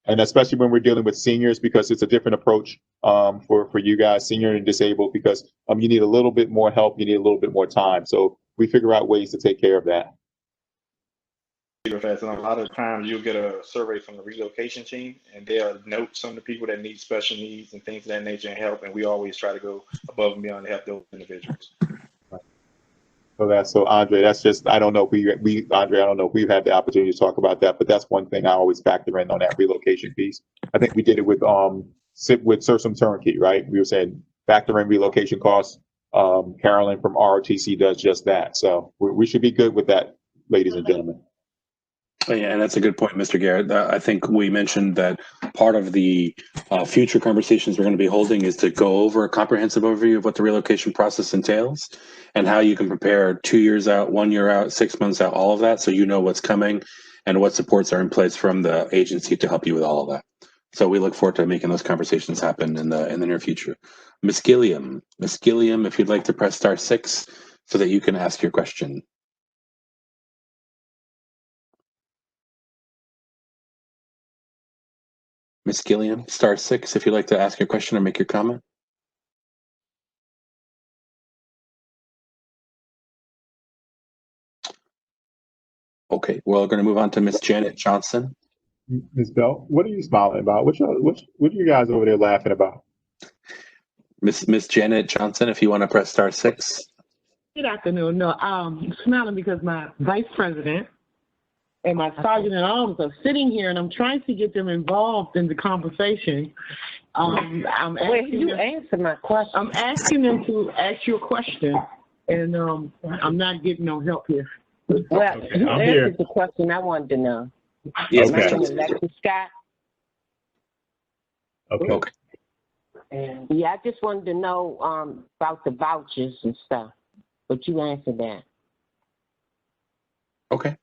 and especially when we're dealing with seniors, because it's a different approach for you guys, senior and disabled, because you need a little bit more help, you need a little bit more time. So we figure out ways to take care of that. And a lot of times you'll get a survey from the relocation team, and they'll note some of the people that need special needs and things of that nature and help. And we always try to go above and beyond to help those individuals. So Andre, that's just, I don't know if Andre, I don't know if we've had the opportunity to talk about that, but that's one thing I always factor in on that relocation piece. I think we did it with Sursum Turnkey, right? We were saying factor in relocation costs. Carolyn from ROTC does just that. So we should be good with that, ladies and gentlemen. Yeah, and that's a good point, Mr. Garrett. I think we mentioned that part of the future conversations we're going to be holding is to go over a comprehensive overview of what the relocation process entails and how you can prepare 2 years out, 1 year out, 6 months out, all of that, so you know what's coming and what supports are in place from the agency to help you with all of that. So we look forward to making those conversations happen in the near future. Ms. Gilliam, if you'd like to press *6 so that you can ask your question. Ms. Gilliam, *6 if you'd like to ask your question or make your comment. Okay, we're going to move on to Miss Janet Johnson. Ms. Bell, what are you smiling about? What are you guys over there laughing about? Miss Janet Johnson, if you want to press *6. Good afternoon. No, I'm smiling because my vice president and my sergeant at arms are sitting here, and I'm trying to get them involved in the conversation. You answered my question. I'm asking them to ask you a question, and I'm not getting no help here. Well, Okay, you I'm answered here. the question I wanted to know. Yes, My Okay. name is Alexis Scott. Okay. And yeah, I just wanted to know about the vouchers and stuff, but you answered that. Okay.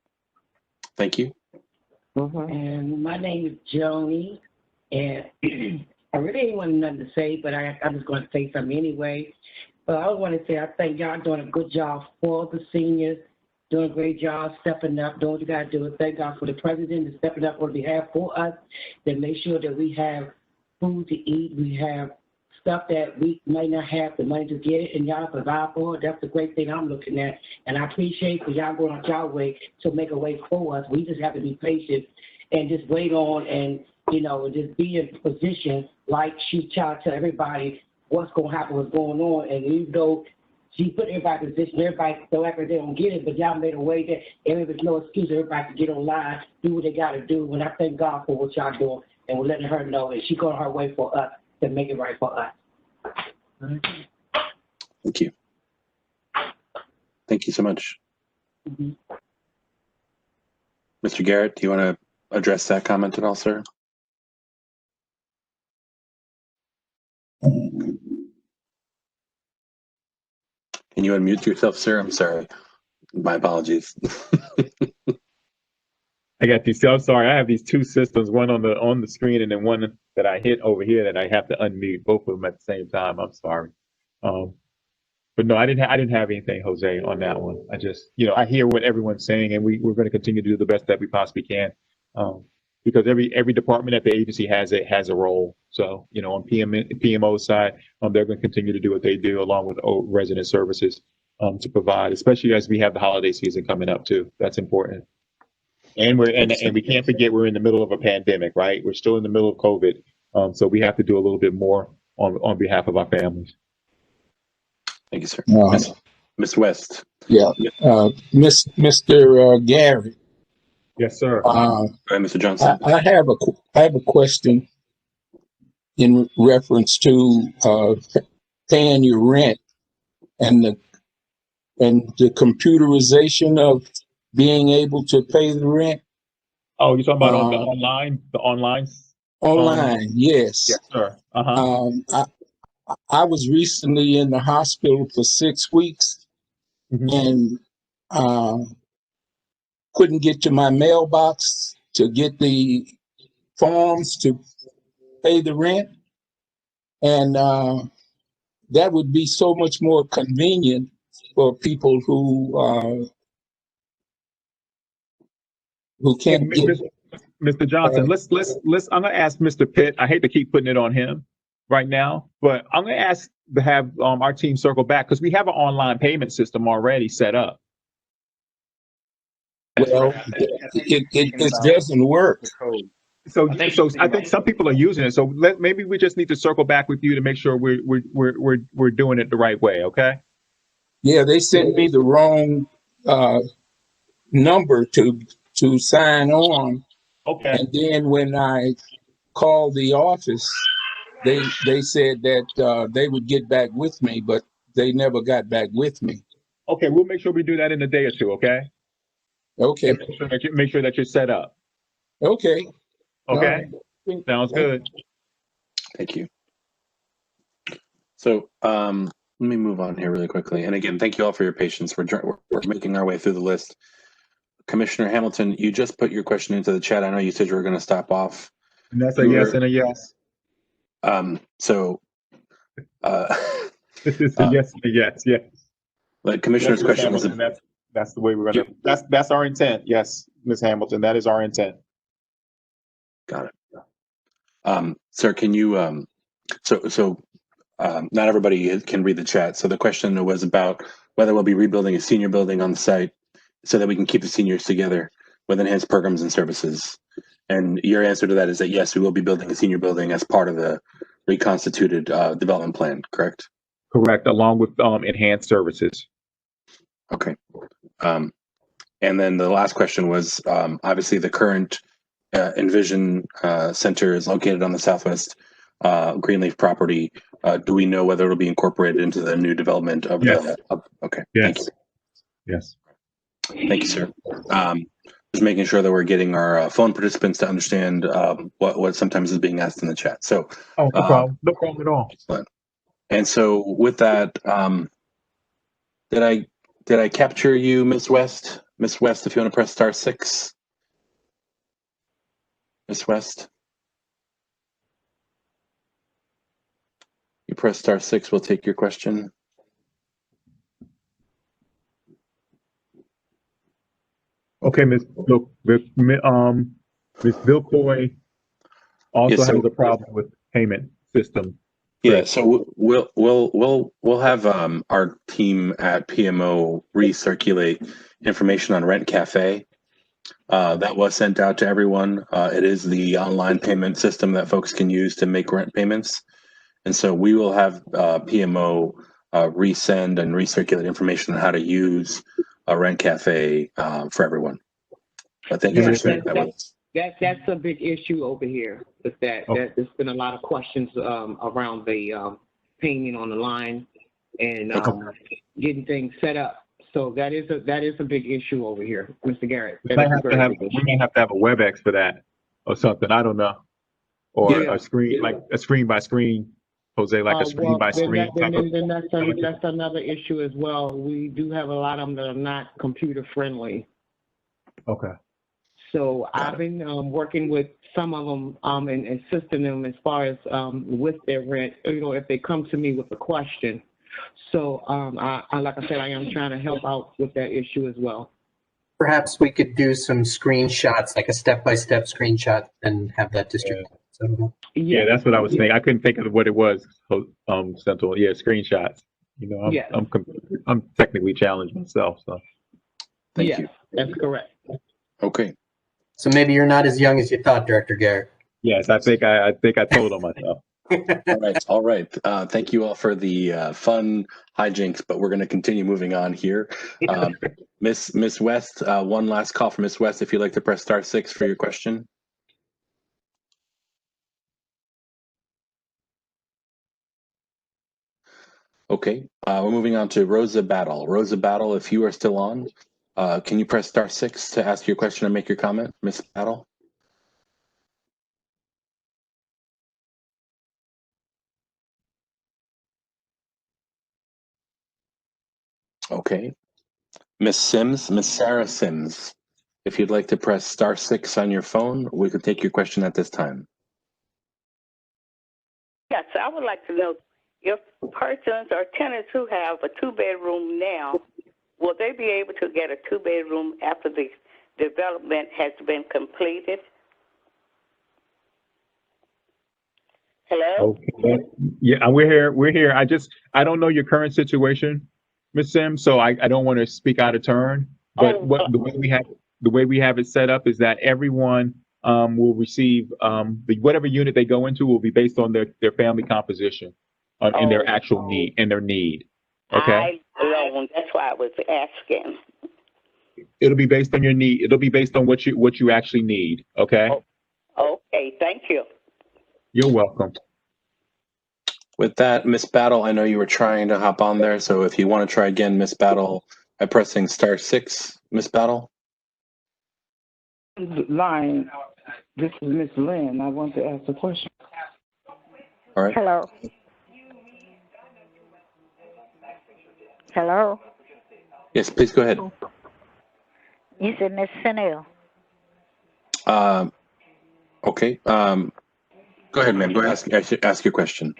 Thank you. And my name is Joni, and I really ain't want nothing to say, but I'm just going to say something anyway. But I want to say I think y'all doing a good job for the seniors, doing a great job, stepping up, doing what you got to do. Thank God for the president and stepping up on behalf for us to make sure that we have food to eat, we have stuff that we might not have the money to get it, and y'all provide for it. That's the great thing I'm looking at. And I appreciate for y'all going out y'all way to make a way for us. We just have to be patient and just wait on and, just be in position like she tried to tell everybody what's going to happen, what's going on. And even though she put everybody in position, everybody feel like they don't get it, but y'all made a way that there's no excuse. Everybody can get online, do what they got to do. And I thank God for what y'all doing, and we're letting her know that she's going her way for us to make it right for us. Thank you. Thank you so much. Mr. Garrett, do you want to address that comment at all, sir? Can you unmute yourself, sir? I'm sorry. My apologies. I got these. I'm sorry. I have these two systems, one on the screen and then one that I hit over here that I have to unmute both of them at the same time. I'm sorry. Um, but no, I didn't have anything, Jose, on that one. I just, I hear what everyone's saying, and we're going to continue to do the best that we possibly can, because every department at the agency has a role. So, on PMO side, they're going to continue to do what they do along with resident services, to provide, especially as we have the holiday season coming up too. That's important. And we can't forget we're in the middle of a pandemic, right? We're still in the middle of COVID, so we have to do a little bit more on behalf of our families. Thank you, sir. Uh, Miss West. yeah, Mr. Gary. Yes, sir. Go ahead, Mr. Johnson. I have a question in reference to paying your rent and the computerization of being able to pay the rent. Oh, you're talking about on the online? Online, yes. Yes, sir. I was recently in the hospital for 6 weeks and couldn't get to my mailbox to get the forms to pay the rent. And that would be so much more convenient for people who can't get. Mr. Johnson, let's. I'm gonna ask Mr. Pitt. I hate to keep putting it on him right now, but I'm gonna ask to have our team circle back because we have an online payment system already set up. Well, it doesn't work. So I think some people are using it. So maybe we just need to circle back with you to make sure we're doing it the right way. Okay. Yeah, they sent me the wrong number to sign on. Okay. And then when I called the office, they said that they would get back with me, but they never got back with me. Okay, we'll make sure we do that in a day or two. Okay. Okay. And make sure that you're set up. Okay. Okay. Sounds good. Thank you. So let me move on here really quickly. And again, thank you all for your patience. We're making our way through the list. Commissioner Hamilton, you just put your question into the chat. I know you said you were going to stop off. And that's a yes and a yes. This is a yes and a yes. Yes. The commissioner's question was. That's the way we're going to. That's our intent. Yes, Ms. Hamilton, that is our intent. Got it. Sir, can you? Not everybody can read the chat. So the question was about whether we'll be rebuilding a senior building on the site so that we can keep the seniors together with enhanced programs and services. And your answer to that is that yes, we will be building a senior building as part of the reconstituted development plan, correct? Correct, along with enhanced services. Okay. And then the last question was, obviously the current Envision Center is located on the southwest Greenleaf property. Do we know whether it'll be incorporated into the new development of the? Okay. Yes. Thank you. Yes. Thank you, sir. Just making sure that we're getting our phone participants to understand what sometimes is being asked in the chat. So, no problem. No problem at all. Excellent. And so, with that, did I capture you, Ms. West? Ms. West, if you want to press *6. Ms. West, you press *6. We'll take your question. Okay, Ms. Bilcoy also has a problem with payment system. Yeah, so we'll have our team at PMO recirculate information on Rent Cafe. That was sent out to everyone. It is the online payment system that folks can use to make rent payments, and so we will have PMO resend and recirculate information on how to use a Rent Cafe for everyone. But thank you for sharing that. That's a big issue over here. With that, there's been a lot of questions around the payment on the line and getting things set up. So that is a big issue over here, Mr. Garrett. We may have to have a WebEx for that or something. I don't know, or a screen like a screen by screen, Jose, like a screen by screen. Then that's another issue as well. We do have a lot of them that are not computer friendly. Okay. So I've been working with some of them and assisting them as far as with their rent, if they come to me with a question. So like I said, I am trying to help out with that issue as well. Perhaps we could do some screenshots, like a step-by-step screenshot, and have that distributed. So, Yeah, that's what I was thinking. I couldn't think of what it was. Central. Yeah, screenshots. I'm technically challenged myself, so. Thank you. That's correct. Okay. So maybe you're not as young as you thought, Director Garrett. Yes, I think I told on myself. All right. Thank you all for the fun hijinks, but we're going to continue moving on here. Miss West, one last call from Miss West. If you'd like to press *6 for your question. Okay. We're moving on to Rosa Battle. Rosa Battle, if you are still on, can you press *6 to ask your question or make your comment, Miss Battle? Okay. Miss Sims, Miss Sarah Sims, if you'd like to press *6 on your phone, we could take your question at this time. Yes, I would like to know if persons or tenants who have a two-bedroom now, will they be able to get a two-bedroom after the development has been completed? Hello? Okay. Yeah, we're here. We're here. I don't know your current situation, Ms. Sims, so I don't want to speak out of turn. But the way we have it set up is that everyone will receive whatever unit they go into will be based on their family composition and their actual need and their need. Okay. That's why I was asking. It'll be based on your need. It'll be based on what you actually need. Okay. Okay. Thank you. You're welcome. With that, Miss Battle, I know you were trying to hop on there, so if you want to try again, Miss Battle, by pressing *6, Miss Battle. Line, this is Miss Lynn. I want to ask a question. All right. Hello. Hello. Yes, please go ahead. You said Miss Fennell. Okay. Go ahead, ma'am. Go ahead. Ask your question.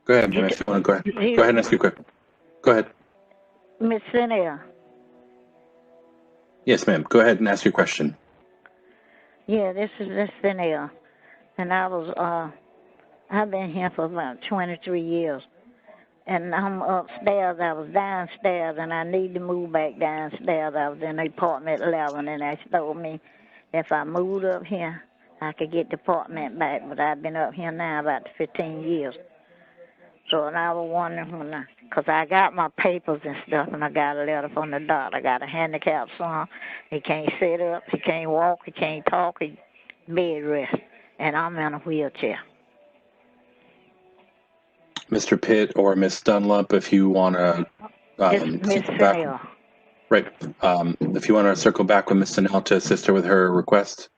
Go ahead, ma'am. If you want to go ahead. Go ahead and ask your question. Go ahead. Miss Fennell. Yes, ma'am. Go ahead and ask your question. Yeah, this is Miss Fennell, and I've been here for about 23 years, and I'm upstairs. I was downstairs, and I need to move back downstairs. I was in apartment 11, and they told me if I moved up here, I could get the apartment back, but I've been up here now about 15 years. So, and I was wondering, because I got my papers and stuff, and I got a letter from the doctor. I got a handicapped son. He can't sit up, he can't walk, he can't talk, he bed rest, and I'm in a wheelchair. Mr. Pitt or Miss Dunlop, if you want to circle back. Right. If you want to circle back with Miss Fennell to assist her with her request.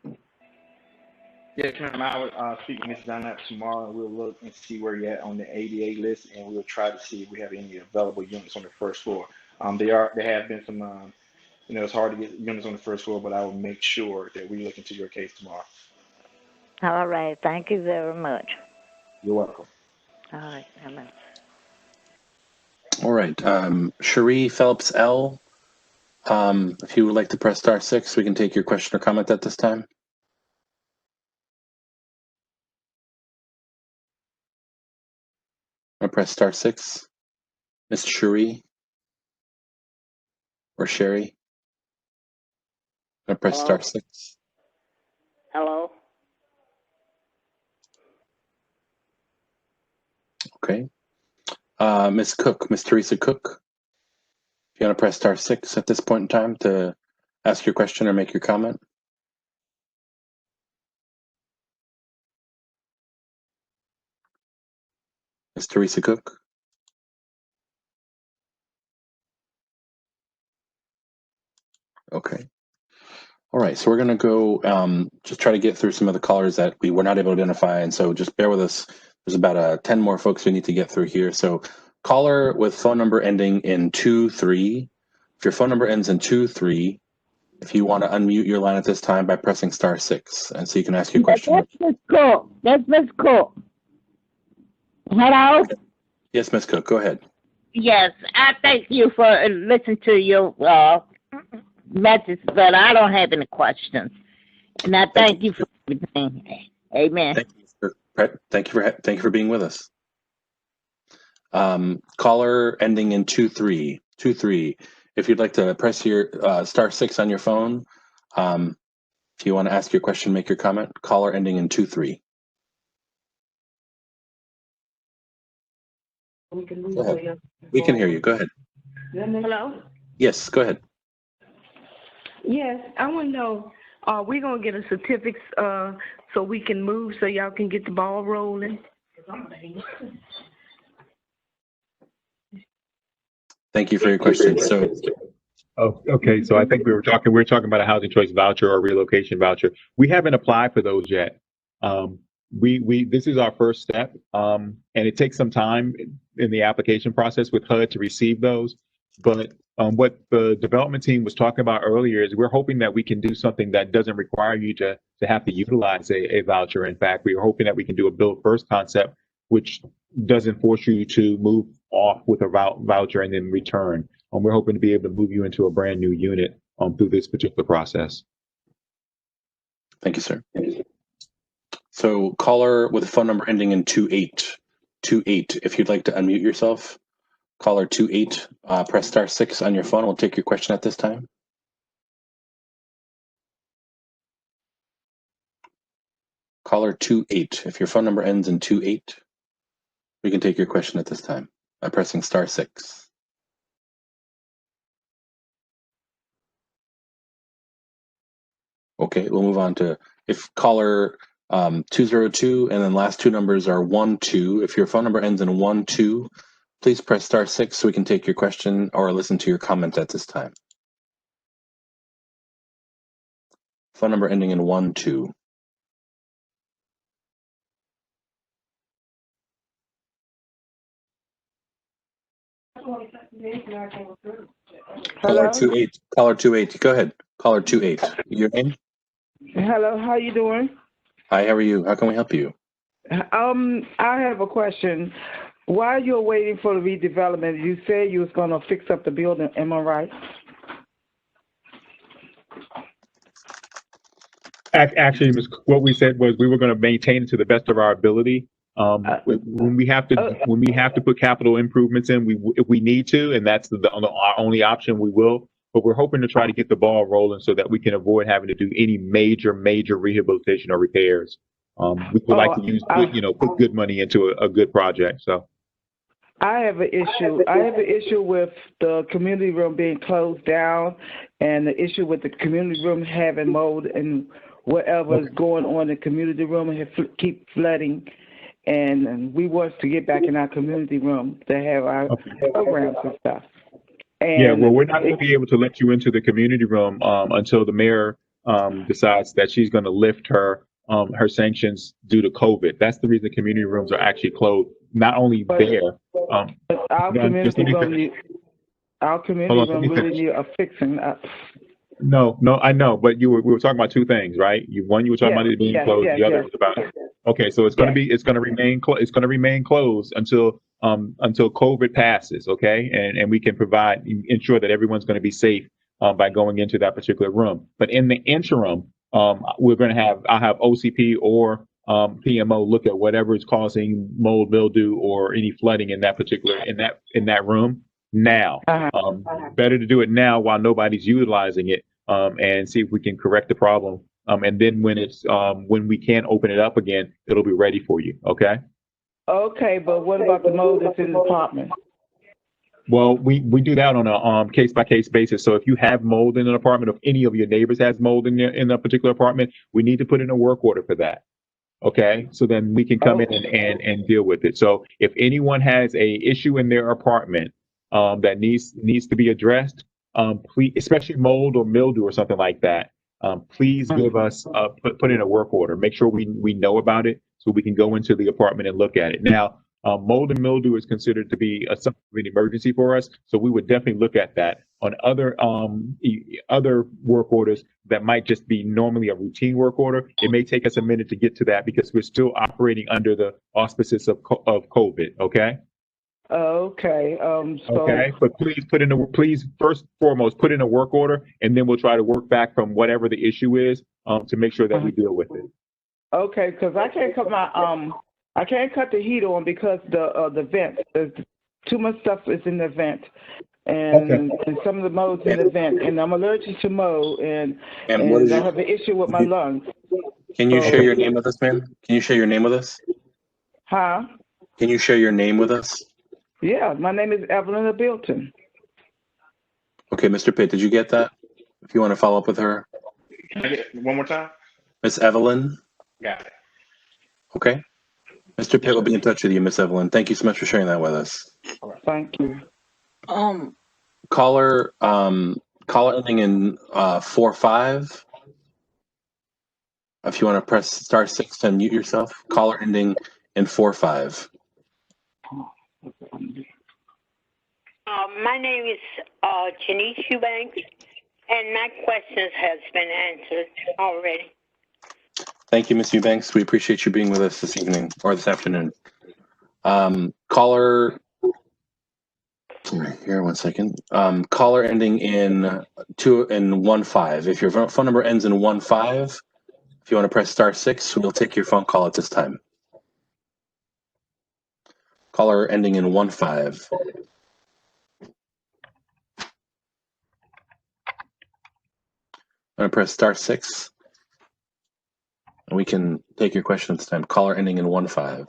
Yes, ma'am. I would speak to Ms. Dunlap tomorrow, and we'll look and see where you're at on the ADA list, and we'll try to see if we have any available units on the first floor. There have been some, it's hard to get units on the first floor, but I will make sure that we look into your case tomorrow. All right. Thank you very much. You're welcome. All right. Hello. All right. Cherie Phelps L., if you would like to press *6, we can take your question or comment at this time. I'll press *6. Miss Cherie or Sherry. I'll press *6. Hello. Okay. Miss Cook, Miss Teresa Cook. If you want to press *6 at this point in time to ask your question or make your comment. Miss Teresa Cook. Okay. All right, so we're going to go just try to get through some of the callers that we were not able to identify, and so just bear with us. There's about 10 more folks we need to get through here. So caller with phone number ending in 23, If your phone number ends in 23, if you want to unmute your line at this time by pressing *6, and so you can ask your question. That's Miss Cook. That's Miss Cook. Hello? Yes, Ms. Cook, go ahead. Yes, I thank you for listening to your message, but I don't have any questions. And I thank you for everything. Amen. Thank you for being with us. Caller ending in 23. If you'd like to press your *6 on your phone, if you want to ask your question, make your comment. Caller ending in 23. Go ahead. We can hear you. Go ahead. Hello? Yes, go ahead. Yes, I want to know, are we going to get a certificate so we can move so y'all can get the ball rolling? Thank you for your question. So, okay. So I think we were talking about a housing choice voucher or relocation voucher. We haven't applied for those yet. This is our first step, and it takes some time in the application process with HUD to receive those. But what the development team was talking about earlier is we're hoping that we can do something that doesn't require you to have to utilize a voucher. In fact, we are hoping that we can do a build first concept, which doesn't force you to move off with a voucher and then return. We're hoping to be able to move you into a brand new unit through this particular process. Thank you, sir. So caller with a phone number ending in 28. If you'd like to unmute yourself, caller 28, press *6 on your phone. We'll take your question at this time. Caller 28. If your phone number ends in 28, we can take your question at this time by pressing *6. Okay, we'll move on to if caller 202 and then last two numbers are 12. If your phone number ends in 12, please press *6 so we can take your question or listen to your comment at this time. Phone number ending in 12. Hello? Caller 28. Go ahead. Caller 28. Your name? Hello, how you doing? Hi, how are you? How can we help you? I have a question. While you're waiting for the redevelopment, you said you was going to fix up the building. Am I right? Actually, what we said was we were going to maintain it to the best of our ability. When we have to put capital improvements in, if we need to, and that's our only option, we will. But we're hoping to try to get the ball rolling so that we can avoid having to do any major rehabilitation or repairs. We would like to use put good money into a good project. So I have an issue. I have an issue with the community room being closed down, and the issue with the community room having mold and whatever's going on in the community room and keep flooding. And we want to get back in our community room to have our programs and stuff. And well, we're not going to be able to let you into the community room until the mayor decides that she's going to lift her sanctions due to COVID. That's the reason community rooms are actually closed. Not only there, our community room really need a fixing up. No, I know, but we were talking about two things, right? One, you were talking about it being closed. The other was about okay, so it's going to remain closed until COVID passes, okay, and we can ensure that everyone's going to be safe by going into that particular room. But in the interim, I'll have OCP or PMO look at whatever is causing mold, mildew, or any flooding in that room now. Better to do it now while nobody's utilizing it, and see if we can correct the problem. And then when we can open it up again, it'll be ready for you. Okay. Okay, but what about the mold that's in the apartment? Well, we do that on a case by case basis. So if you have mold in an apartment, if any of your neighbors has mold in a particular apartment, we need to put in a work order for that. Okay, so then we can come in and deal with it. So if anyone has a issue in their apartment that needs to be addressed, please, especially mold or mildew or something like that, please give us put in a work order. Make sure we know about it so we can go into the apartment and look at it. Now, Mold and mildew is considered to be something of an emergency for us, so we would definitely look at that. On other work orders that might just be normally a routine work order, it may take us a minute to get to that because we're still operating under the auspices of COVID. Okay. Okay. Okay, but please first and foremost put in a work order, and then we'll try to work back from whatever the issue is to make sure that we deal with it. Okay, because I can't cut I can't cut the heat on because the vent. There's too much stuff is in the vent, and some of the mold's in the vent, and I'm allergic to mold, and what is I have an issue with my lungs. Can you share your name with us, ma'am? Can you share your name with us? Huh? Can you share your name with us? Yeah, my name is Evelyn Bilton. Okay, Mr. Pitt, did you get that? If you want to follow up with her. Can I get one more time? Miss Evelyn? Got it. Okay. Mr. Pitt will be in touch with you, Miss Evelyn. Thank you so much for sharing that with us. All right. Thank you. Caller ending in 45. If you want to press *6 to unmute yourself. Caller ending in 45. My name is Janice Eubanks, and my questions has been answered already. Thank you, Ms. Eubanks. We appreciate you being with us this evening or this afternoon. Caller, here, 1 second. Caller ending in 215. If your phone number ends in 15, if you want to press *6, we'll take your phone call at this time. Caller ending in 15. I'm going to press *6. And we can take your question at this time. Caller ending in 15.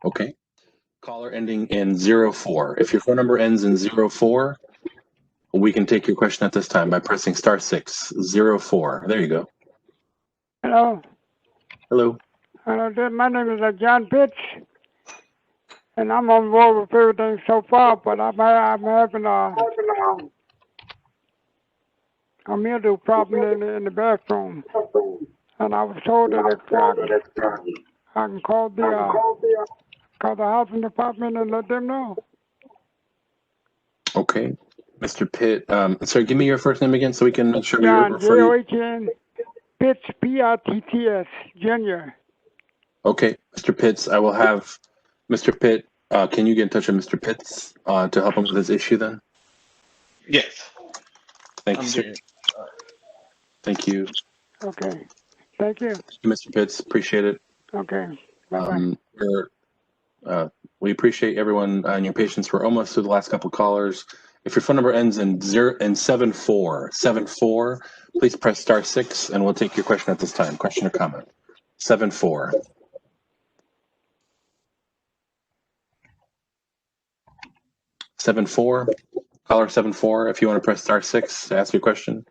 Okay. Caller ending in 04. If your phone number ends in 04, we can take your question at this time by pressing *6. 04. There you go. Hello. Hello. Hello. My name is John Pitts, and I'm on board with everything so far, but I'm having a mildew problem in the bathroom, and I was told that I can call the housing department and let them know. Okay. Mr. Pitt, sorry, give me your first name again so we can make sure we John, refer you. John, Pitts, Pitts, Jr. Okay, Mr. Pitts, I will have Mr. Pitt, can you get in touch with Mr. Pitts to help him with his issue then? Yes. Thank you, sir. Thank you. Okay. Thank you. Thank you, Mr. Pitts. Appreciate it. Okay. Bye-bye. We appreciate everyone and your patience. We're almost through the last couple of callers. If your phone number ends in 74, please press *6 and we'll take your question at this time. Question or comment. 74. Caller 74. If you want to press *6 to ask your question.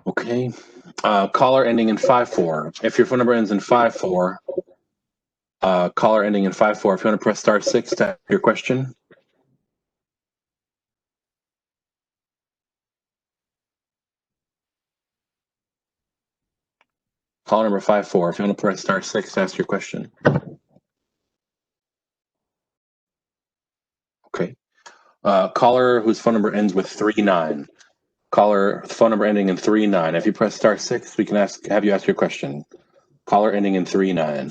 Okay. Caller ending in 54. If your phone number ends in 54, caller ending in 54. If you want to press *6 to ask your question. Caller number 54. If you want to press *6 to ask your question. Okay. Caller whose phone number ends with 39. Caller phone number ending in 39. If you press *6, we can have you ask your question. Caller ending in 39.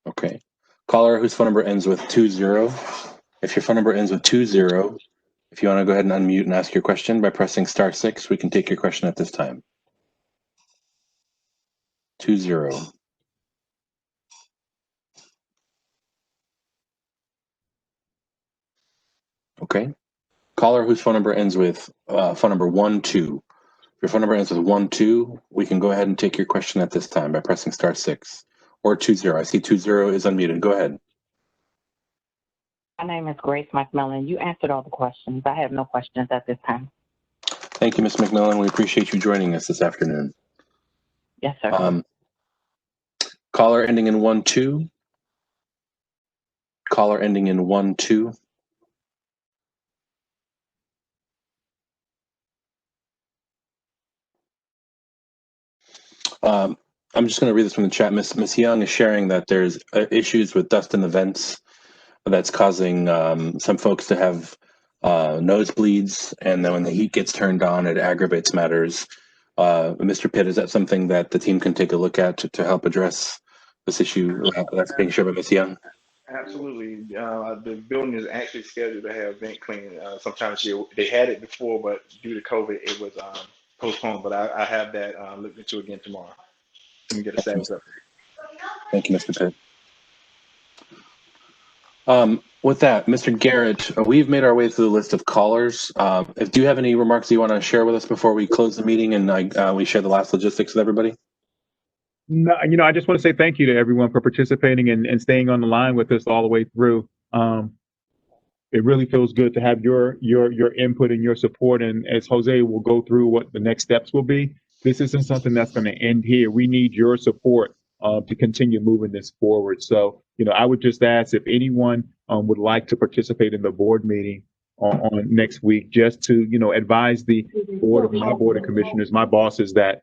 Okay. Caller whose phone number ends with 20. If your phone number ends with 20, if you want to go ahead and unmute and ask your question by pressing *6, we can take your question at this time. 20. Okay. Caller whose phone number ends with phone number 12. If your phone number ends with 12, we can go ahead and take your question at this time by pressing *6 or 20. I see 20 is unmuted. Go ahead. My name is Grace McMillan. You answered all the questions. I have no questions at this time. Thank you, Ms. McMillan. We appreciate you joining us this afternoon. Yes, sir. Caller ending in 1-2. Caller ending in 1-2. I'm just going to read this from the chat. Miss Young is sharing that there's issues with dust in the vents that's causing some folks to have nosebleeds, and then when the heat gets turned on, it aggravates matters. Mr. Pitt, is that something that the team can take a look at to help address this issue that's being shared by Miss Young? Absolutely. The building is actually scheduled to have vent cleaning sometime this year. They had it before, but due to COVID, it was postponed. But I have that looked into again tomorrow. Let me get a status update. Thank you, Mr. Pitt. With that, Mr. Garrett, we've made our way through the list of callers. Do you have any remarks you want to share with us before we close the meeting and we share the last logistics with everybody? No, I just want to say thank you to everyone for participating and staying on the line with us all the way through. It really feels good to have your input and your support. And as Jose will go through what the next steps will be, this isn't something that's going to end here. We need your support to continue moving this forward. So, I would just ask if anyone would like to participate in the board meeting on next week, just to, advise the my board of commissioners, my bosses, that,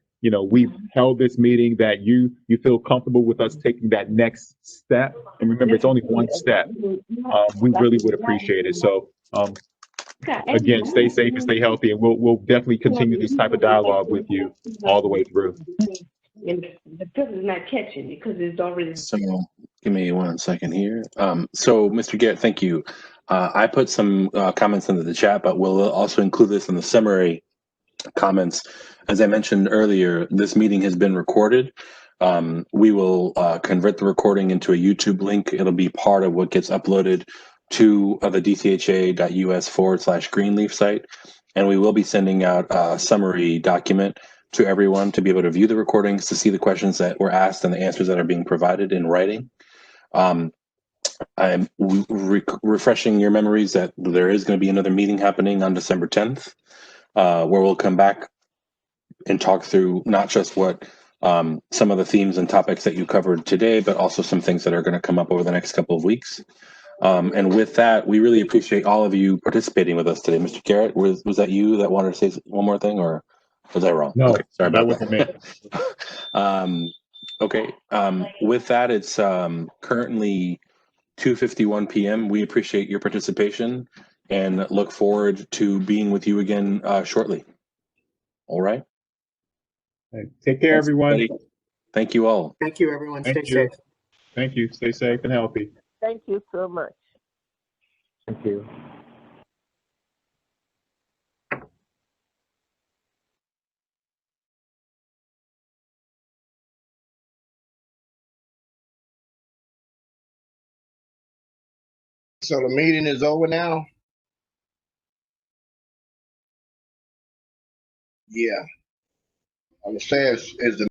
we've held this meeting, that you feel comfortable with us taking that next step. And remember, it's only one step. We really would appreciate it. So, again, stay safe and stay healthy, and we'll definitely continue this type of dialogue with you all the way through. And because it's not catching because it's already. So give me 1 second here. So Mr. Garrett, thank you. I put some comments into the chat, but we'll also include this in the summary comments. As I mentioned earlier, this meeting has been recorded. We will convert the recording into a YouTube link. It'll be part of what gets uploaded to the dcha.us/Greenleaf site. And we will be sending out a summary document to everyone to be able to view the recordings, to see the questions that were asked and the answers that are being provided in writing. I'm refreshing your memories that there is going to be another meeting happening on December 10th, where we'll come back and talk through not just what some of the themes and topics that you covered today, but also some things that are going to come up over the next couple of weeks. And with that, we really appreciate all of you participating with us today. Mr. Garrett, was that you that wanted to say one more thing, or was I wrong? No, okay, sorry about that. Okay, with that, it's currently 2:51 p.m. We appreciate your participation and look forward to being with you again shortly. All right. Take care, everyone. Everybody. Thank you all. Thank you, everyone. Thank Stay you. safe. Thank you. Stay safe and healthy. Thank you so much. Thank you. So the meeting is over now? Yeah. I'm saying, is the